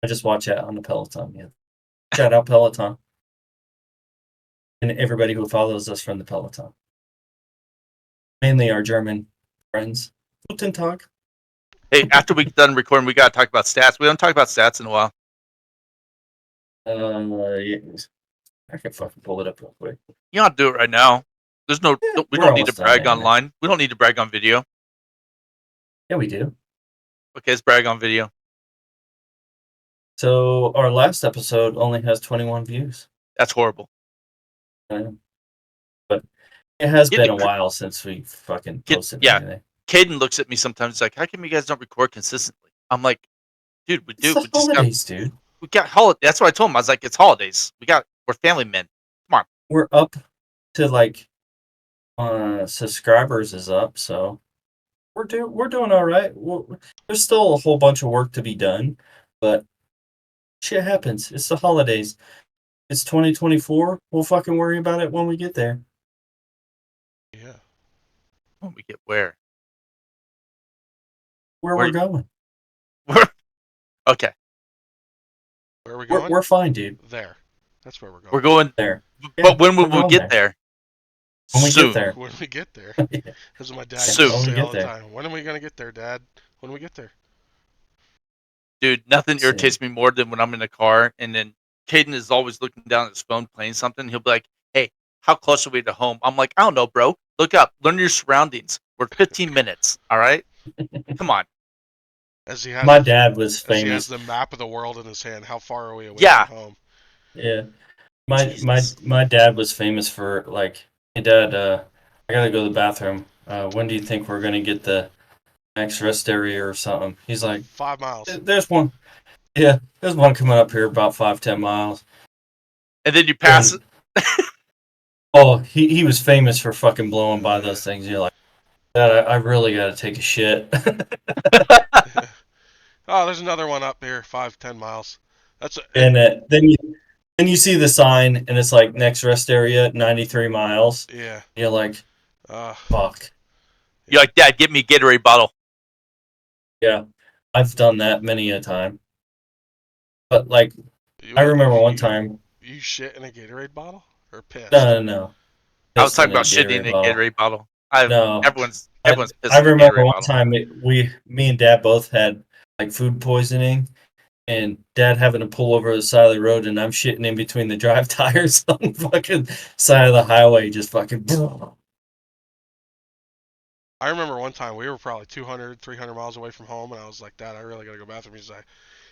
I just watched that on the Peloton. Yeah, shout out Peloton and everybody who follows us from the Peloton. Mainly our German friends. Guten Tag. Hey, after we get done recording, we gotta talk about stats. We don't talk about stats in a while. Yeah. I can fucking pull it up real quick. You don't have to do it right now. There's no. Yeah, We we're don't need to almost done brag anyway. online. We don't need to brag on video. Yeah, we do. Okay, let's brag on video. So our last episode only has 21 views. That's horrible. But it has Get been the a cr- while since we fucking Get- posted yeah. anything. Caden looks at me sometimes. He's like, "How come you guys don't record consistently?" I'm like, "Dude, we do. It's the We just got holidays, dude. we got holiday. That's what I told him. I was like, it's holidays. We're family men. We're up to like subscribers is up, so we're doing all right. There's still a whole bunch of work to be done, but shit happens. It's the holidays. It's 2024. We'll fucking worry about it when we get there. Yeah. When we get where? Where Where- we're going. Okay, Where are we going? We're fine, dude. There. That's where we're going. we're going. There. But when will we're we going get there? When we Soon. get there. When we get there. That's what my dad Soon. used to When we say get all the there. time. When are we gonna get there, Dad? When do we get there? Dude, nothing Soon. irritates me more than when I'm in a car and then Caden is always looking down at his phone playing something. He'll be like, "Hey, how close are we to home?" I'm like, "I don't know, bro. Look up. Learn your surroundings. We're 15 minutes. All right? Come on." As he has, My dad was as he has famous. the map of the world in his hand. How far are we away Yeah. from home? Yeah. My Jesus. my dad was famous for like, "Hey Dad, I gotta go to the bathroom. When do you think we're gonna get the next rest area or something?" He's like, 5 miles. "There's one. Yeah, there's one coming up here about 5-10 miles." And then you pass it. Oh, he was famous for fucking blowing by those things. You're like, "Dad, I really gotta take a shit." Oh, there's another one up here. 5-10 miles. That's a, And then you see the sign and it's like next rest area 93 miles. yeah. You're like, Uh, fuck. You're like, "Dad, get me a Gatorade bottle." Yeah, I've done that many a time. But like, you- I remember one you- time. You shit in a Gatorade bottle or piss? No. I was talking Pissed about in shitting in a bottle. Gatorade bottle. No. Everyone's I pissing I in a remember Gatorade one bottle. time me and Dad both had like food poisoning, and Dad having to pull over the side of the road, and I'm shitting in between the drive tires on the fucking side of the highway, just fucking. I remember one time we were probably 200, 300 miles away from home, and I was like, Dad, I really gotta go to the bathroom. He's like,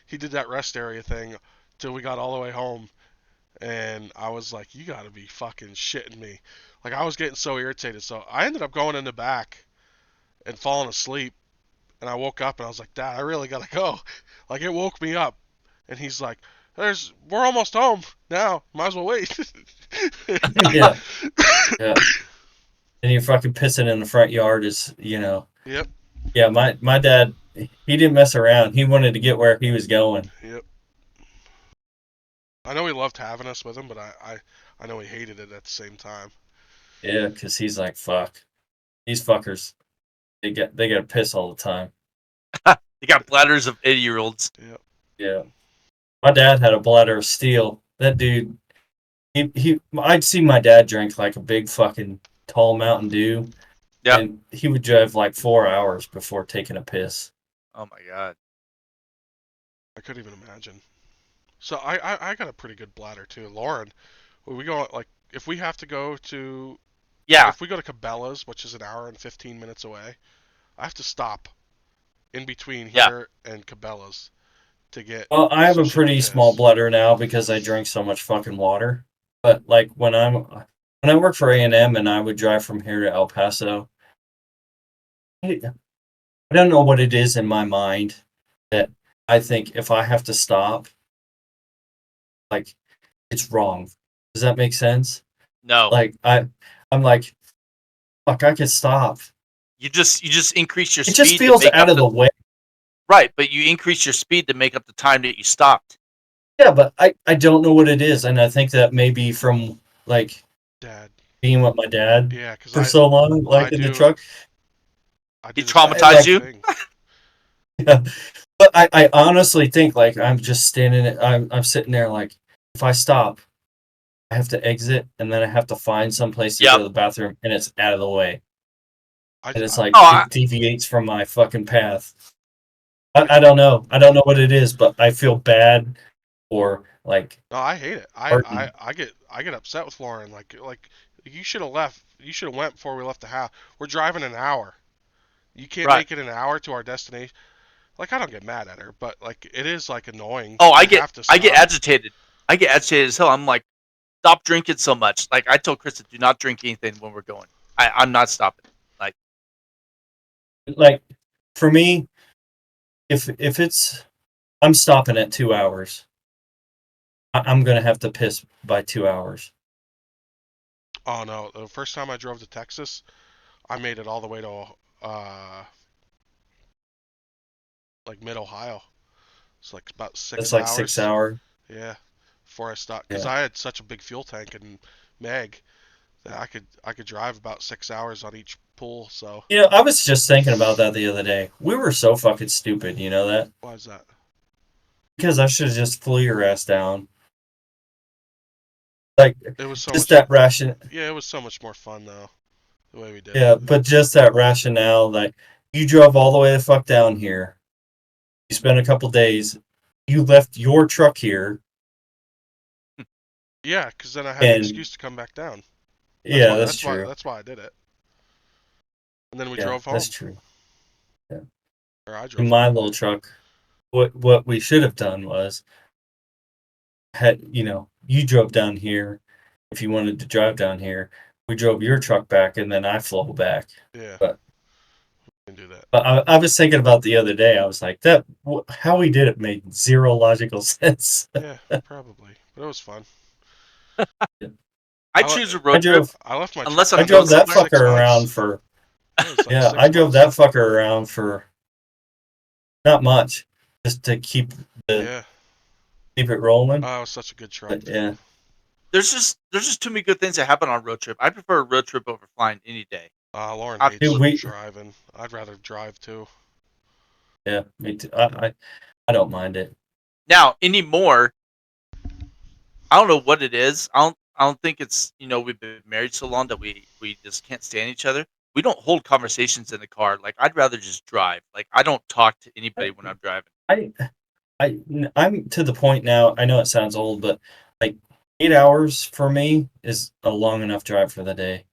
he did that rest area thing till we got all the way home, and I was like, you gotta be fucking shitting me. Like, I was getting so irritated, so I ended up going in the back and falling asleep, and I woke up and I was like, Dad, I really gotta go. Like, it woke me up, and he's like, we're almost home now. Might as well wait. Yeah. Yeah. and you're fucking pissing in the front yard is, Yep. Yeah, my dad, he didn't mess around. He wanted to get where he was going. Yep. I know he loved having us with him, but I know he hated it at the same time. Yeah, because he's like, fuck, these fuckers, they got to piss all the time. You got bladders of 80-year-olds. Yep. Yeah, my dad had a bladder of steel. That dude, I'd see my dad drink like a big fucking tall Mountain Dew, Yep. and he would drive like 4 hours before taking a piss. Oh my god. I couldn't even imagine. So I got a pretty good bladder too. Lauren, when we go like if we have to go to Yeah. if we go to Cabela's, which is an hour and 15 minutes away, I have to stop in between here and Cabela's to get. Well, I have some a shit to pretty piss. small bladder now because I drink so much fucking water. But like when I work for A&M and I would drive from here to El Paso, I don't know what it is in my mind that I think if I have to stop, like it's wrong. Does that make sense? No. Like I'm like, fuck, I could stop. You just increase your It speed. just feels out of the way. Right, but you increase your speed to make up the time that you stopped. Yeah, but I don't know what it is, and I think that may be from like Dad. being with my dad Yeah, because for so long, like in the truck. I He do the same traumatized you? thing. Yeah. But I honestly think like I'm just standing, I'm sitting there like if I stop, I have to exit and then I have to find some place to go to the bathroom and it's out of the way. And it's like it deviates from my fucking path. I don't know. I don't know what it is, but I feel bad or like No, I hate it. Barton. I get upset with Lauren. Like you should have left. You should have went before we left the house. We're driving an hour. You can't Right. make it an hour to our destination. Like I don't get mad at her, but like it is like annoying. Oh, I to get have to I get stop. agitated. I get agitated as hell. I'm like, stop drinking so much. Like I told Krista, do not drink anything when we're going. I'm not stopping. Like for me, if it's I'm stopping at 2 hours. I'm gonna have to piss by 2 hours. Oh no! The first time I drove to Texas, I made it all the way to like mid Ohio. It's like about six It's like hours. 6 hours. Yeah, before I stopped because Yeah. I had such a big fuel tank in Meg that I could drive about 6 hours on each pull. So I was just thinking about that the other day. We were so fucking stupid, you know that? why is that? Because I should have just flew your ass down. Like It was so just much. that ration. Yeah, it was so much more fun though, the way we did Yeah, it. but just that rationale, like you drove all the way the fuck down here. You spent a couple days. You left your truck here, Yeah, because then I had an and excuse to come back down. yeah, that's true. That's why I did it. And then we Yeah, drove home. that's true. Yeah. Or I drove In my home. little truck, what we should have done was had you drove down here. If you wanted to drive down here, we drove your truck back, and then I flew back. Yeah. But we can do that. But I was thinking about the other day. I was like, how we did it made zero logical sense. Yeah, probably. But it was fun. I I le- choose a road trip I left my unless truck I'm I back going drove there that for somewhere. 6 fucker months. around for It was like yeah. 6 I drove months. that fucker around for not much, just to keep Yeah. it rolling. Oh, it was such a good truck But too. yeah, There's just too many good things that happen on a road trip. I prefer a road trip over flying any day. Lauren hates Absolutely. driving. I'd rather drive too. yeah, me too. I don't mind it. Now anymore, I don't know what it is. I don't think it's we've been married so long that we just can't stand each other. We don't hold conversations in the car. Like I'd rather just drive. Like I don't talk to anybody when I'm driving. I I'm to the point now. I know it sounds old, but like 8 hours for me is a long enough drive for the day. I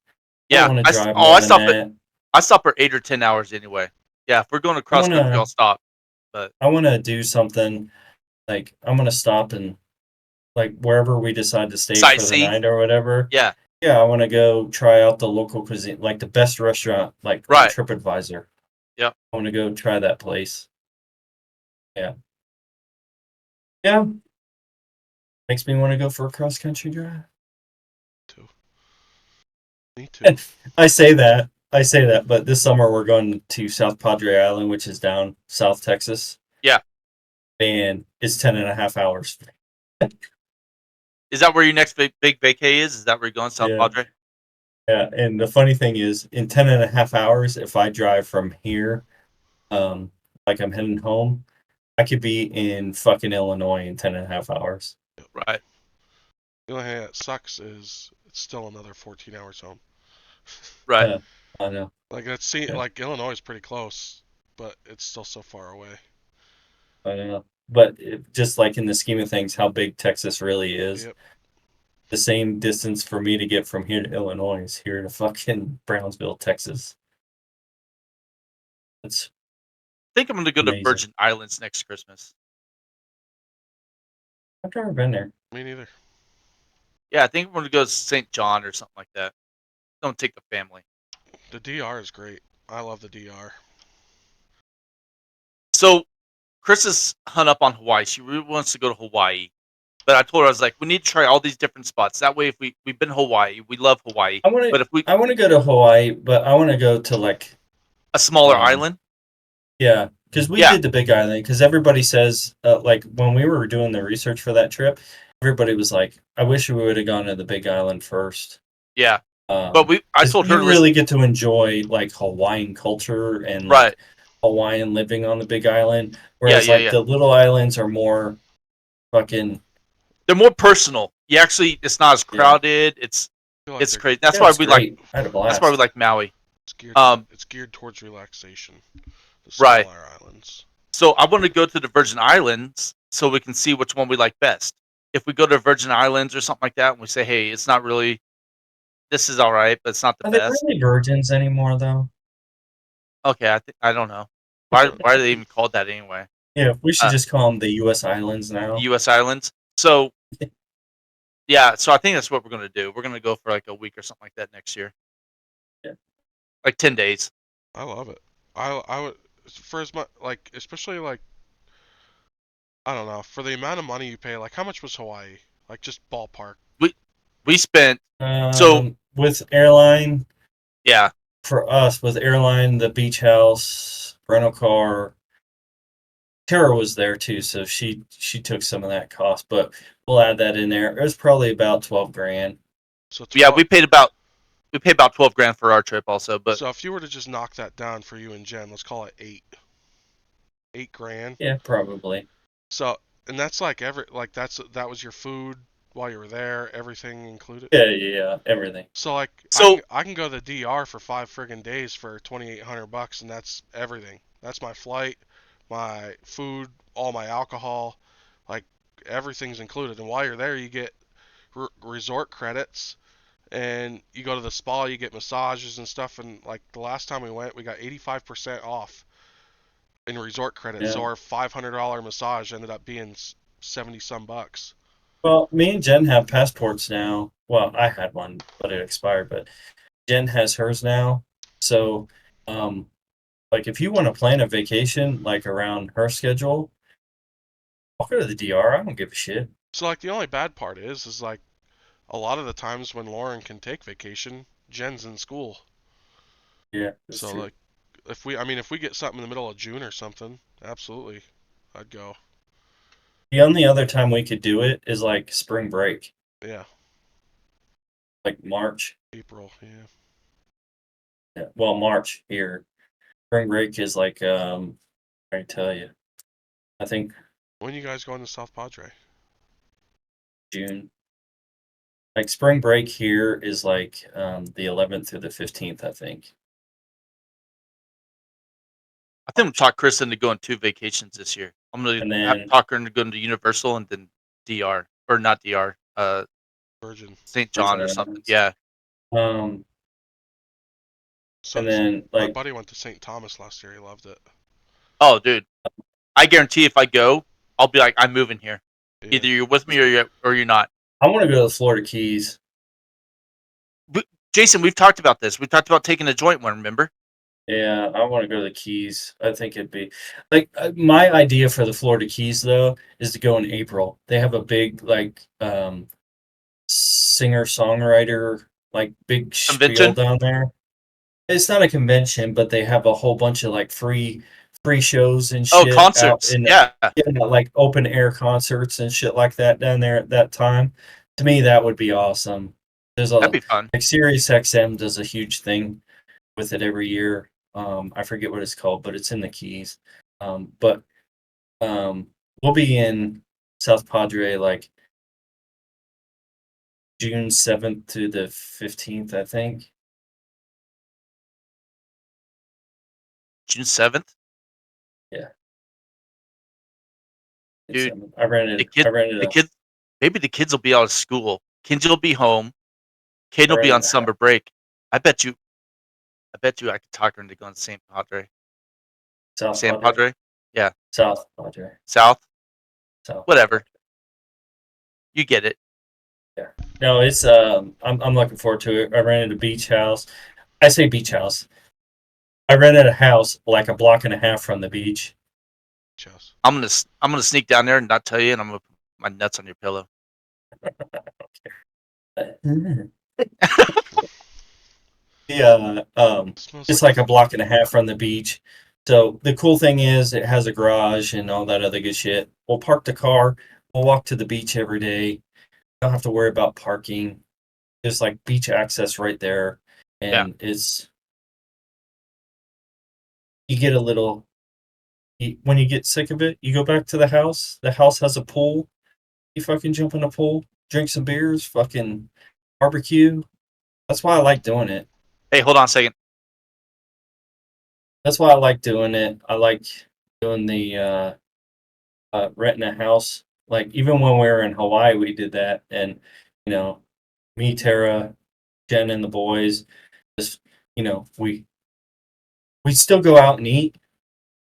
Yeah. don't want to drive I more than stop at that. I stop for 8 or 10 hours anyway. Yeah, if we're going across country, I'll stop. But I want to do something like I'm gonna stop and like wherever we decide to stay for the sightsee. night or whatever. Yeah. Yeah, I want to go try out the local cuisine, like the best restaurant, like on Right. TripAdvisor. Yep. I want to go try that place. Yeah. Yeah. Makes me want to go for a cross country drive. Too. Me too. I say that. But this summer we're going to South Padre Island, which is down South Texas. Yeah. And it's 10.5 hours. Is that where your next big vacay is? Is that where you're going, South Yeah. Padre? Yeah, and the funny thing is, in 10.5 hours, if I drive from here, like I'm heading home, I could be in fucking Illinois in 10.5 hours. Right. The only thing that sucks is it's still another 14 hours home. Right. Yeah, I know. Like Yeah. like Illinois is pretty close, but it's still so far away. I know. But just like in the scheme of things, how big Texas really is, Yep. the same distance for me to get from here to Illinois is here to fucking Brownsville, Texas. It's I think I'm going to go to amazing. Virgin Islands next Christmas. I've never been there. Me neither. Yeah, I think I'm going to go to St. John or something like that. Don't take the family. The DR is great. I love the DR. So Chris is hung up on Hawaii. She really wants to go to Hawaii. But I told her, I was like, we need to try all these different spots. That way, if we've been to Hawaii, we love Hawaii. I want But if we to go to Hawaii, but I want to go to like a smaller Um, island, yeah, because we Yeah. did the Big Island. Because everybody says, like when we were doing the research for that trip, everybody was like, "I wish we would have gone to the Big Island first." yeah. But I 'Cause told her you to really get to enjoy like Hawaiian culture and right. like Hawaiian living on the Big Island, whereas yeah. the little islands are more fucking They're more personal. You actually, it's not as Yeah. crowded. It's I feel like they're- crazy. That's Yeah, why it's we like. great. I had a blast. That's why we like Maui. It's it's geared towards relaxation. The smaller Right. islands. So I want to go to the Virgin Islands so we can see which one we like best. If we go to Virgin Islands or something like that, and we say, hey, it's not really. This is all right, but it's not the Are they best. really virgins anymore though? Okay, I don't know. Why are they even called that anyway? Yeah, we should Uh, just call them the U.S. Islands now. The U.S. Islands. So, yeah. So I think that's what we're gonna do. We're gonna go for like a week or something like that next year. Yeah. Like 10 days. I love it. I would for as much like especially like I don't know for the amount of money you pay. Like how much was Hawaii? Like just ballpark. We spent So- With airline, yeah. for us, with airline, the beach house, rental car, Tara was there too, so she took some of that cost, but we'll add that in there. It was probably about 12 grand. So Yeah, 12 we paid about 12 grand for our trip also, but So if you were to just knock that down for you and Jen, let's call it 8 grand. Yeah, probably. So and that's like that was your food while you were there, everything included. Yeah, everything. So like So- I can go to the DR for 5 friggin' days for $2,800 and that's everything. That's my flight, my food, all my alcohol, like everything's included. And while you're there, you get resort credits, and you go to the spa, you get massages and stuff. And like the last time we went, we got 85% off in resort credits. Yeah. So our $500 massage ended up being 70 some bucks. Well, me and Jen have passports now. Well, I had one, but it expired, but Jen has hers now. So, like if you want to plan a vacation like around her schedule, I'll go to the DR. I don't give a shit. So like the only bad part is like a lot of the times when Lauren can take vacation, Jen's in school. Yeah, that's So true. like if we get something in the middle of June or something, absolutely, I'd go. The only other time we could do it is like spring break, Yeah, like March. April. Yeah. Yeah, well, March here. Spring break is like I tell you, I think When you guys going to South Padre? June. Like spring break here is like the 11th through the 15th, I think. I think I'm gonna talk Chris into going 2 vacations this year. I'm And gonna then- talk her into going to Universal and then DR or not DR, Virgin. St. John or Virgin something. Islands. Yeah. So And then my like buddy went to St. Thomas last year. He loved it. Oh, dude. I guarantee if I go, I'll be like, I'm moving here. Yeah. Either you're with me or you're not. I want to go to the Florida Keys. Jason, we've talked about this. We talked about taking a joint one. Remember? Yeah, I want to go to the Keys. I think it'd be like my idea for the Florida Keys though is to go in April. They have a big like singer-songwriter like big spiel Convention? down there. It's not a convention, but they have a whole bunch of like free shows and Oh, shit out concerts. in Yeah, like open air concerts and shit like that down there at that time. To me, that would be awesome. There's that'd a be fun. like Sirius XM does a huge thing with it every year. I forget what it's called, but it's in the Keys. But we'll be in South Padre like June 7th to the 15th, I think. June 7th. Dude, I rented. I rented the a. kids, maybe the kids will be out of school. Kids will be home. Kid will be on rented a summer break. I bet you I could talk her into going to San Padre. South San Padre. Padre? Yeah. South Padre. South? South. Whatever. You get it. Yeah. No, it's I'm looking forward to it. I rented a beach house. I say beach house. I rented a house like a block and a half from the beach. Chess. I'm gonna sneak down there and not tell you, and I'm gonna put my nuts on your pillow. Yeah, Smells it's like a block and a half from the beach. So the cool thing is it has a garage and all that other good shit. We'll park the car. We'll walk to the beach every day. Don't have to worry about parking. There's like beach access right there, and it's you get a little. When you get sick of it, you go back to the house. The house has a pool. You fucking jump in the pool, drink some beers, fucking barbecue. That's why I like doing it. Hey, hold on a second. That's why I like doing it. I like doing the renting a house. Like even when we were in Hawaii, we did that, and you know, me, Tara, Jen, and the boys, just we still go out and eat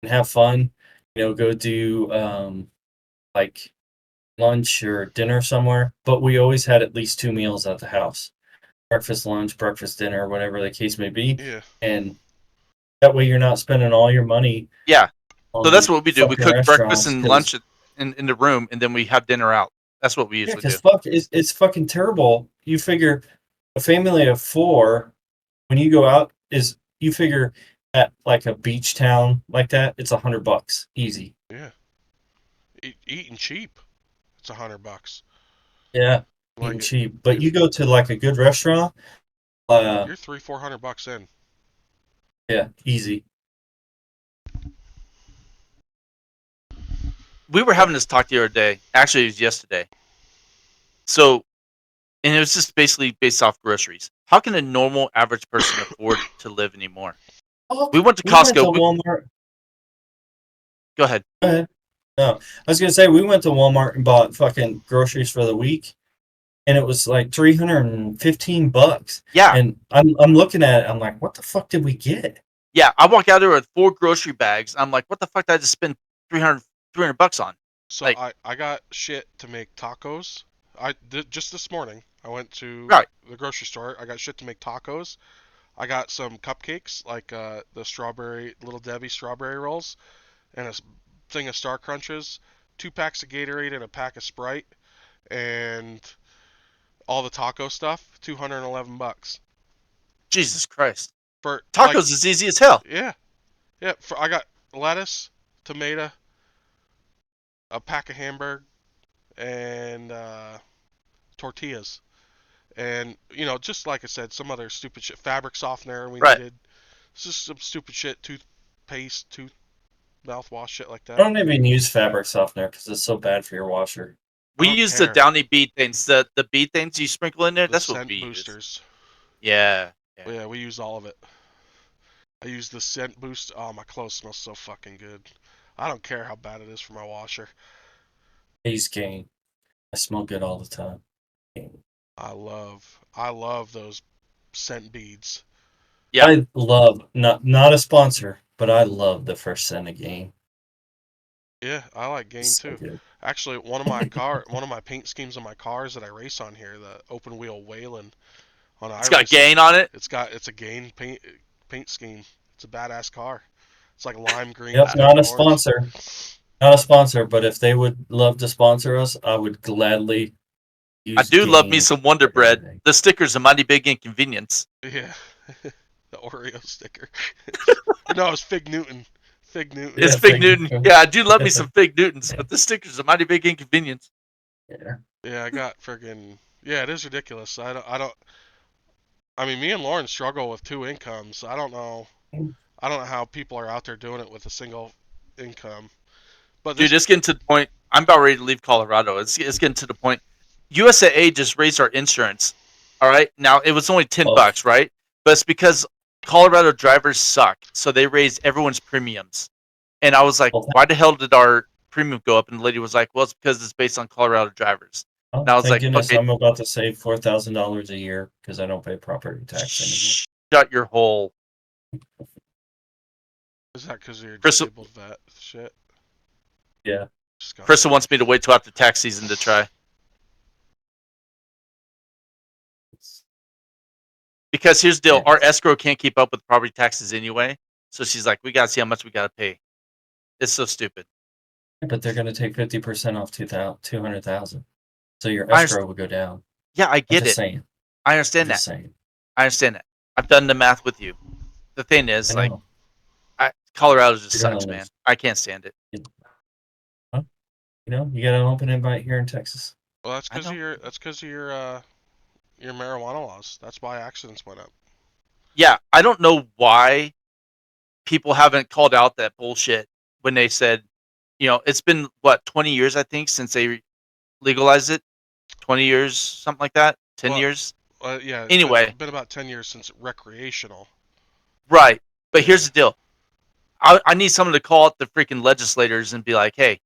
and have fun. Go do like lunch or dinner somewhere, but we always had at least 2 meals at the house: breakfast, lunch, breakfast, dinner, whatever the case may be, Yeah. and that way you're not spending all your money. Yeah. So that's On what we do. We fucking cook breakfast restaurants, and 'cause- lunch in the room, and then we have dinner out. That's what we Yeah, usually do. because it's fucking terrible. You figure a family of four, when you go out, you figure at like a beach town like that, it's $100 easy. Yeah. Eating cheap. It's $100. Yeah, Like eating cheap. But you go to like a good restaurant, you're $300-400 in. yeah, easy. We were having this talk the other day. Actually, it was yesterday. So, and it was just basically based off groceries. How can a normal average person afford to live anymore? We went to Costco. Walmart. Go ahead. Go ahead. No, I was gonna say we went to Walmart and bought fucking groceries for the week, and it was like $315. Yeah. And I'm looking at it, I'm like, what the fuck did we get? Yeah. I walk out there with 4 grocery bags. I'm like, what the fuck did I just spend $300 on? So Like- I got shit to make tacos. Just this morning I went to Right. the grocery store. I got shit to make tacos. I got some cupcakes like the strawberry Little Debbie strawberry rolls, and a thing of Star Crunches, 2 packs of Gatorade and a pack of Sprite, and all the taco stuff. $211 Jesus Christ. for Tacos like, is easy as hell. yeah, yeah. I got lettuce, tomato, a pack of hamburger, and tortillas, and just like I said, some other stupid shit, fabric softener we Right. needed. It's just some stupid shit, toothpaste, mouthwash, shit like I that. don't even use fabric softener because it's so bad for your washer. We don't use the care. Downy bead things. The bead things you sprinkle in there. The That's what scent we use. boosters. Yeah. Yeah, we use all of it. I use the scent boost. Oh, my clothes smell so fucking good. I don't care how bad it is for my washer. Haze Gain. I smell good all the time. I love those scent beads. Yeah. I love not a sponsor, but I love the first scent of Gain. Yeah, I like Gain It's so too. good. Actually, one of my paint schemes on my cars that I race on here, the open wheel Wayland on It's got iRacing, gain on it. it's a Gain paint scheme. It's a badass car. It's like lime green. Yep, with not a orange. sponsor. Not a sponsor, but if they would love to sponsor us, I would gladly I Use do love me games some Wonder for Bread. everything. The stickers are mighty big inconvenience. Yeah. The Oreo sticker. No, it's Fig Newton. Fig Newton. It's Yeah, Fig Fig Newton. Newton. Yeah, I do love me some Fig Newtons, but the stickers are mighty big inconvenience. Yeah. Yeah, I got friggin' yeah, it is ridiculous. I mean, me and Lauren struggle with two incomes. I don't know how people are out there doing it with a single income. But Dude, this it's getting to the point. I'm about ready to leave Colorado. It's getting to the point. USAA just raised our insurance. All right, now it was only $10, Oh. right? But it's because Colorado drivers suck, so they raised everyone's premiums. And I was like, Well, why the hell did our premium go up? And the lady was like, well, it's because it's based on Colorado drivers. oh, And I was thank like, goodness okay, I'm about to save $4,000 a year because I don't pay property tax anymore. shut your hole. is that because of your Crystal- disabled vet shit? Yeah. Disgusting. Krista wants me to wait till after tax season to try. Because here's the deal, our escrow can't keep up with property taxes anyway. So she's like, we gotta see how much we gotta pay. It's so stupid. But they're going to take 50% off 200,000. So your I escrow will go down. Yeah, I I'm get just it. saying. I I'm understand that. just saying. I understand that. I've done the math with you. The thing is, I like, know. Colorado just You're sucks, gonna man. lose. I can't stand it. You know, you got an open invite here in Texas. Well, that's I because of know. your marijuana laws. That's why accidents went up. Yeah, I don't know why people haven't called out that bullshit when they said, it's been what 20 years I think since they legalized it. 20 years, something like that. 10 Well, years. Yeah. Anyway. It's been about 10 years since recreational. Right. But Yeah. here's the deal. I need someone to call out the freaking legislators and be like, hey,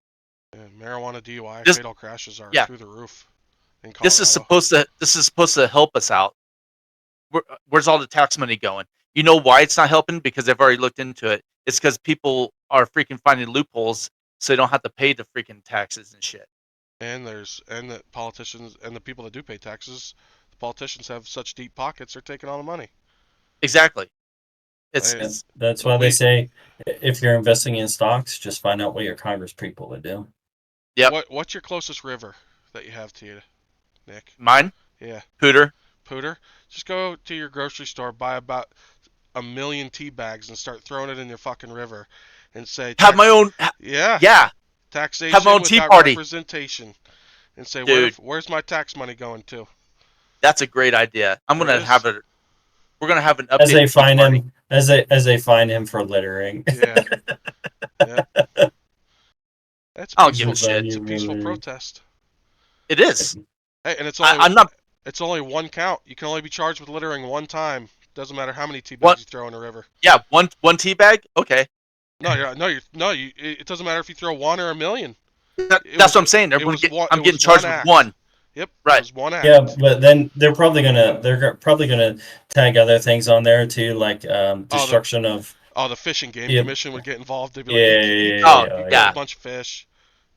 And marijuana DUI This- fatal crashes are yeah. through the roof in Colorado. this is supposed to help us out. Where's all the tax money going? You know why it's not helping? Because they've already looked into it. It's because people are freaking finding loopholes so they don't have to pay the freaking taxes and shit. And the politicians and the people that do pay taxes, the politicians have such deep pockets, they're taking all the money. Exactly. It's- And that's why they say if you're investing in stocks, just find out what your Congress people are doing. Yep. What's your closest river that you have to you, Nick? Mine, Yeah, Pooter. Pooter. Just go to your grocery store, buy about 1 million tea bags, and start throwing it in your fucking river, and say Have my own. yeah Yeah. taxation have my own tea without party. representation, and say Dude. where's my tax money going to? That's a great idea. I'm There gonna it is. have it. We're gonna have an update. As they find him, as they find him for littering. Yeah. Yeah. That's I don't give a peaceful. shit. It's a peaceful Littering. protest. It is. Hey, and it's only I'm not. it's only one count. You can only be charged with littering one time. Doesn't matter how many tea bags What? you throw in a river. Yeah, one tea bag. Okay. It doesn't matter if you throw 1 or 1 million. That's was- what I'm saying. it was one- I'm it getting was charged one with act. one. Yep. Right. It was one act. Yeah, but then they're probably gonna tag other things on there too, like destruction of Oh, the Fish and Game Yeah. Commission would get involved. They'd be yeah, like, yeah, you yeah, Oh, yeah, yeah. a bunch of fish.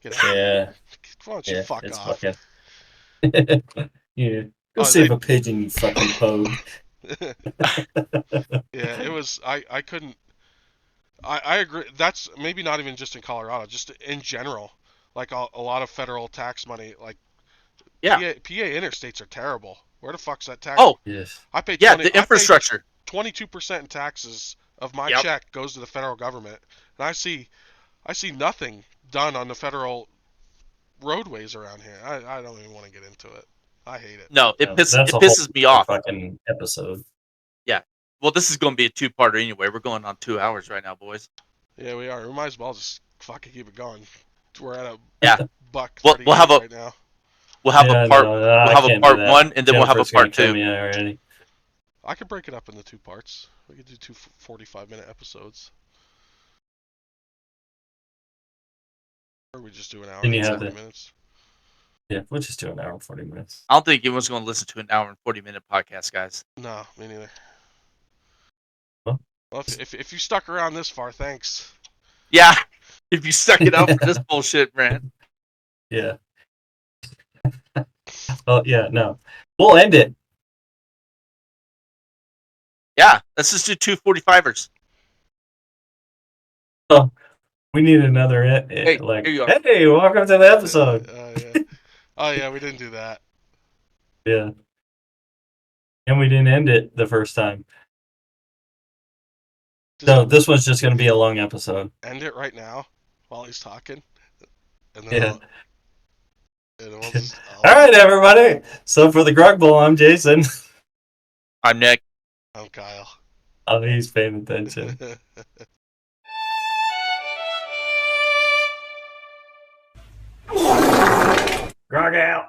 Get out. yeah, Why don't yeah, you fuck it's off? fucking yeah. Go Oh, save they- a pigeon, you fucking pogue. Yeah, it was. I couldn't. I agree. That's maybe not even just in Colorado, just in general. Like a lot of federal tax money. Like Yeah. PA interstates are terrible. Where the fuck's that tax? Oh, Yes. I paid yeah, 20, the infrastructure. 22% in taxes of my Yep. check goes to the federal government, and I see nothing done on the federal roadways around here. I don't even want to get into it. I hate it. No, it Yeah, pisses that's it a pisses whole me off. Fucking episode. Well, this is going to be a two-parter anyway. We're going on 2 hours right now, boys. Yeah, we are. We might as well just fucking keep it going. We're at a Yeah. buck We'll have a- right now. We'll have Yeah, a part. no, we'll I have a can't part do that. 1, and then we'll have a Jennifer's gonna part kill 2. me already. I could break it up into 2 parts. We could do 2 45-minute episodes. Or we just do an hour Then you and have 40 the- minutes. Yeah, we'll just do an hour and 40 minutes. I don't think anyone's going to listen to an hour and 40-minute podcast, guys. No, me neither. Well, Well, if you stuck around this far, thanks. Yeah, if you stuck it out for this bullshit, man. Yeah. Oh yeah, no. We'll end it. Yeah, let's just do 2 45ers. We need another Hey, like here you are. hey, welcome to the episode. Yeah. Oh yeah, we didn't do that. Yeah. And we didn't end it the first time. So this one's just going to be a long episode. End it right now while he's talking. And then Yeah. I'll All right, everybody. So for the Grog Bowl, I'm Jason. I'm Nick. I'm Kyle. Oh, he's paying attention. Grog out.